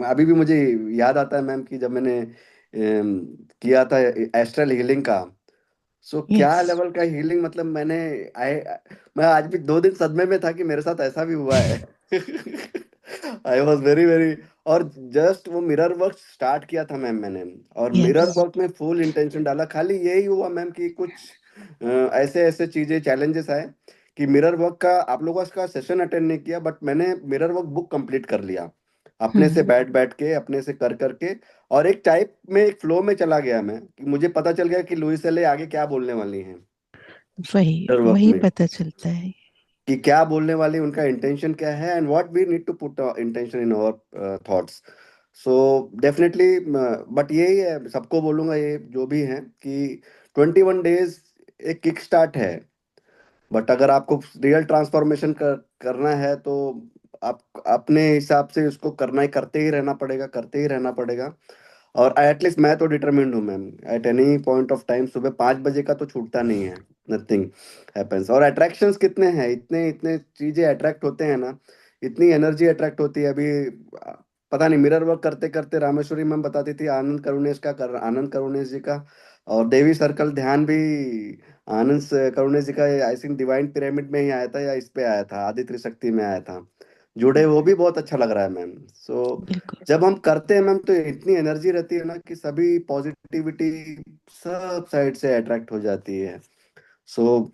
अभी भी मुझे याद आता है मैम कि जब मैंने किया था एस्ट्रल हीलिंग का। सो क्या यस। लेवल का हीलिंग, मतलब आई मैं आज भी 2 दिन सदमे में था कि मेरे साथ ऐसा भी हुआ है। I was very very. और जस्ट वो मिरर वर्क स्टार्ट किया था मैम मैंने, और यस। मिरर वर्क में फुल इंटेंशन डाला, खाली यही हुआ मैम कि कुछ ऐसे ऐसे चीजें चैलेंजेस आए कि मिरर वर्क का आप लोगों का सेशन अटेंड नहीं किया, बट मैंने मिरर वर्क बुक कंप्लीट कर लिया अपने से हम्म। बैठ बैठ के, अपने से कर करके। और एक टाइप में एक फ्लो में चला गया मैं, कि मुझे पता चल गया कि लुइस एले आगे क्या बोलने वाली हैं वही मिरर वर्क वही में, पता चलता है। कि क्या बोलने वाली, उनका इंटेंशन क्या है, and what we need to put intention in our thoughts. So definitely, but यही है, सबको बोलूंगा ये जो भी है कि 21 डेज एक किक स्टार्ट है। बट अगर आपको रियल ट्रांसफॉर्मेशन करना है तो आप अपने हिसाब से उसको करना ही, करते ही रहना पड़ेगा, करते ही रहना पड़ेगा। और एटलीस्ट मैं तो डिटरमिन्ड हूँ ma'am, at any point of time सुबह 5 बजे का तो छूटता नहीं है, नथिंग हैपेंस। और अट्रैक्शंस कितने हैं, इतने इतने चीजें अट्रैक्ट होते हैं ना, इतनी एनर्जी अट्रैक्ट होती है। अभी पता नहीं, मिरर वर्क करते करते रामेश्वरी मैम बताती थी आनंद करुणेश जी का, और देवी सर्कल ध्यान भी करुणेश जी का, आई थिंक डिवाइन पिरामिड में ही आया था, या इस पे आया था, आदित्य शक्ति में आया था जुड़े, वो भी बहुत अच्छा लग रहा है मैम। सो बिल्कुल। जब हम करते हैं मैम तो इतनी एनर्जी रहती है ना कि सभी पॉजिटिविटी सब साइड से अट्रैक्ट हो जाती है। सो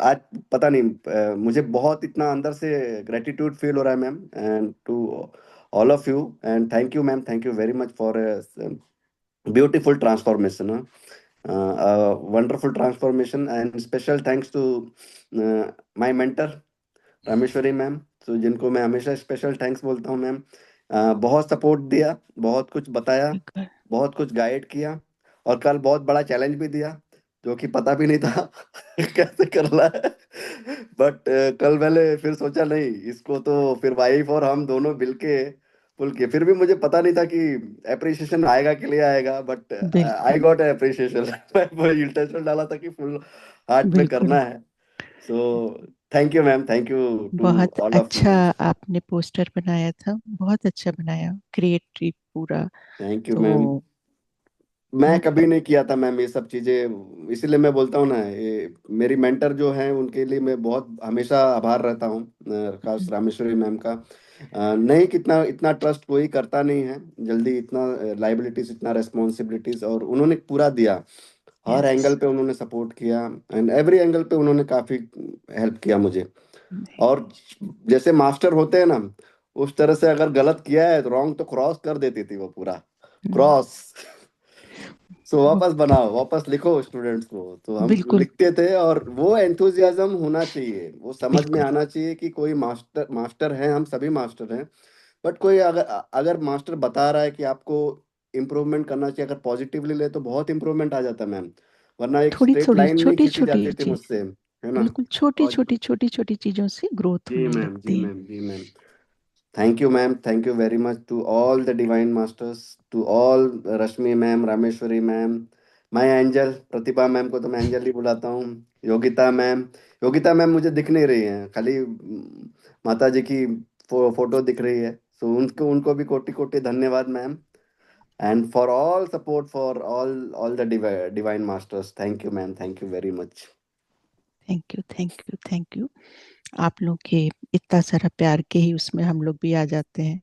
आज पता नहीं, मुझे बहुत इतना अंदर से ग्रेटिट्यूड फील हो रहा है ma'am, and to all of you, and thank you ma'am, thank you very much for beautiful transformation, wonderful transformation. And special thanks to my mentor Rameshwari ma'am, तो जिनको मैं हमेशा स्पेशल थैंक्स बोलता हूँ मैम। बहुत सपोर्ट दिया, बहुत कुछ बताया, बिल्कुल। बहुत कुछ गाइड किया, और कल बहुत बड़ा चैलेंज भी दिया जो कि पता भी नहीं था कैसे करना है। बट कल मैंने फिर सोचा नहीं, इसको तो फिर वाइफ और हम दोनों मिलके पुल के, फिर भी मुझे पता नहीं था कि अप्रिसिएशन आएगा के लिए आएगा, बट आई बिल्कुल। Got appreciation. मैं इंटेंशन डाला था कि फुल हार्ट में बिल्कुल। करना है। So thank you ma'am, thank you to बहुत ऑल ऑफ अच्छा यू। आपने पोस्टर बनाया था, बहुत अच्छा बनाया, क्रिएटिव पूरा। Thank you ma'am. तो मैं बहुत कभी नहीं किया था मैम ये सब चीजें, इसीलिए मैं बोलता हूँ ना, ये मेरी मेंटर जो है उनके लिए मैं बहुत हमेशा आभार रहता हूँ, खास रामेश्वरी मैम का। नहीं, कितना इतना ट्रस्ट कोई करता नहीं है जल्दी, इतना लाइबिलिटीज, इतना रेस्पॉन्सिबिलिटीज, और उन्होंने पूरा दिया। हर यस। एंगल पे उन्होंने सपोर्ट किया, एंड एवरी एंगल पे उन्होंने काफी हेल्प किया मुझे। और जैसे मास्टर होते हैं ना, उस तरह से अगर गलत किया है तो रॉन्ग तो क्रॉस कर देती थी वो पूरा क्रॉस। सो वापस बनाओ, वापस लिखो स्टूडेंट्स को, तो हम बिल्कुल लिखते थे। और वो एंथुजियाज्म होना चाहिए, वो समझ में बिल्कुल। आना चाहिए कि कोई मास्टर मास्टर है, हम सभी मास्टर हैं। बट कोई अगर अगर मास्टर बता रहा है कि आपको इम्प्रूवमेंट करना चाहिए, अगर पॉजिटिवली ले तो बहुत इम्प्रूवमेंट आ जाता है मैम। वरना एक थोड़ी स्ट्रेट थोड़ी लाइन नहीं छोटी खींची छोटी जाती थी चीज, मुझसे, है ना। बिल्कुल छोटी और छोटी छोटी छोटी चीजों से ग्रोथ जी होने मैम, जी लगती है। मैम, जी ma'am. Thank you, ma'am. Thank you very much to all the divine masters, to all Rashmi ma'am, Rameshwari ma'am, my angel, Pratibha ma'am को तो मैं एंजल ही बुलाता हूँ। योगिता मैम, योगिता मैम मुझे दिख नहीं रही हैं, खाली माता जी की फोटो दिख रही है। सो उनको उनको भी कोटि कोटि धन्यवाद ma'am. And for all support, for all the divine masters, thank you ma'am, thank you very much. Thank you thank you thank you. आप लोग के इतना सारा प्यार के ही उसमें हम लोग भी आ जाते हैं,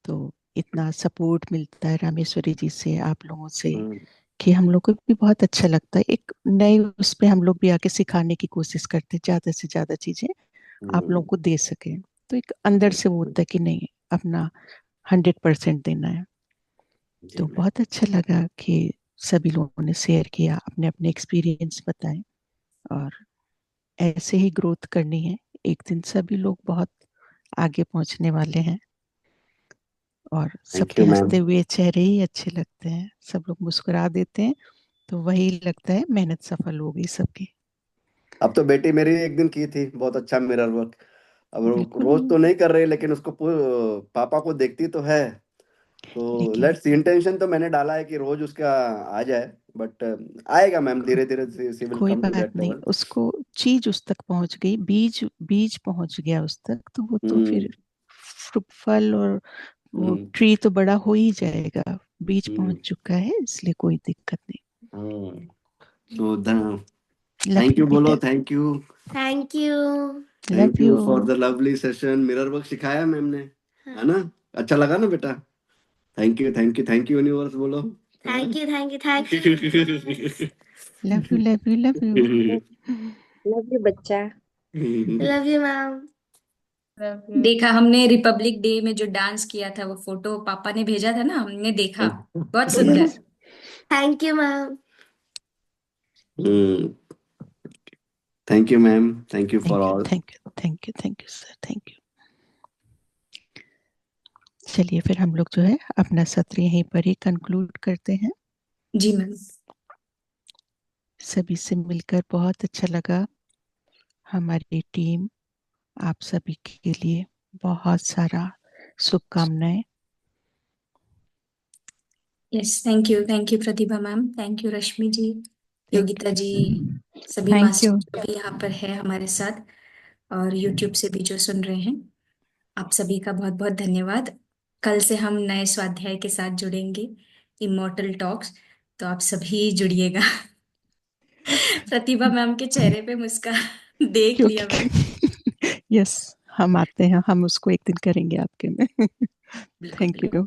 तो इतना सपोर्ट मिलता है रामेश्वरी जी से, आप लोगों से, हम्म, कि हम लोग को भी बहुत अच्छा लगता है। एक नए उस पे हम लोग भी आके सिखाने की कोशिश करते हैं, ज्यादा से ज्यादा चीजें आप लोगों हम्म, को दे सके। तो एक अंदर जी से वो होता है कि नहीं, अपना 100% देना है। जी तो मैम। बहुत अच्छा लगा कि सभी लोगों ने शेयर किया, अपने अपने एक्सपीरियंस बताए। और ऐसे ही ग्रोथ करनी है, एक दिन सभी लोग बहुत आगे पहुंचने वाले हैं। और थैंक सबके यू मैम। हंसते हुए चेहरे ही अच्छे लगते हैं, सब लोग मुस्कुरा देते हैं, तो वही लगता है मेहनत सफल हो गई सबकी। अब तो बेटी मेरी एक दिन की थी बहुत अच्छा मिरर वर्क। अब बिल्कुल। रोज तो नहीं कर रही, लेकिन उसको पापा को देखती तो है। तो लेकिन लेट्स, इंटेंशन तो मैंने डाला है कि रोज उसका आ जाए। बट आएगा मैम, धीरे धीरे सी विल कोई कम टू बात दैट नहीं, लेवल। उसको चीज उस तक पहुंच गई, बीज बीज पहुंच गया उस तक, तो वो तो फिर हम्म, फल और वो हम्म, ट्री तो बड़ा हो ही जाएगा। बीज पहुंच हम्म, चुका है, इसलिए कोई दिक्कत नहीं। हम्म। तो लव थैंक यू यू बोलो, बेटा। Thank you. Thank you. Love thank you. You for the lovely session. Mirror work सिखाया मैम ने, है ना। अच्छा लगा ना बेटा। Thank you, thank you, thank you universe बोलो। Thank you, thank you, thank you. Love you love you love you. Love you बच्चा। Love you ma'am. Love you. देखा हमने रिपब्लिक डे में जो डांस किया था, वो फोटो पापा ने भेजा था ना, हमने देखा, बहुत सुंदर। Yes. Thank you ma'am. Thank you ma'am, thank you for thank you all. Thank you thank you thank you sir, thank you. चलिए फिर हम लोग जो है अपना सत्र यहीं पर ही कंक्लूड करते हैं। जी मैम। सभी से मिलकर बहुत अच्छा लगा। हमारी टीम आप सभी के लिए बहुत सारा शुभकामनाएं। Yes, thank you Pratibha ma'am, thank you Rashmi ji, thank Yogita ji, सभी थैंक यू। मास्टर भी यहाँ पर है हमारे साथ, और यूट्यूब से भी जो सुन रहे हैं, आप सभी का बहुत बहुत धन्यवाद। कल से हम नए स्वाध्याय के साथ जुड़ेंगे, इमॉर्टल टॉक्स, तो आप सभी जुड़िएगा। प्रतिभा मैम के चेहरे पे मुस्कान देख लिया क्योंकि मैंने। यस, हम आते हैं, हम उसको एक दिन करेंगे आपके में। बिल्कुल थैंक बिल्कुल। You.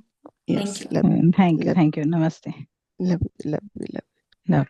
Thank yes, you. Love love thank you, नमस्ते। Love love love. लव।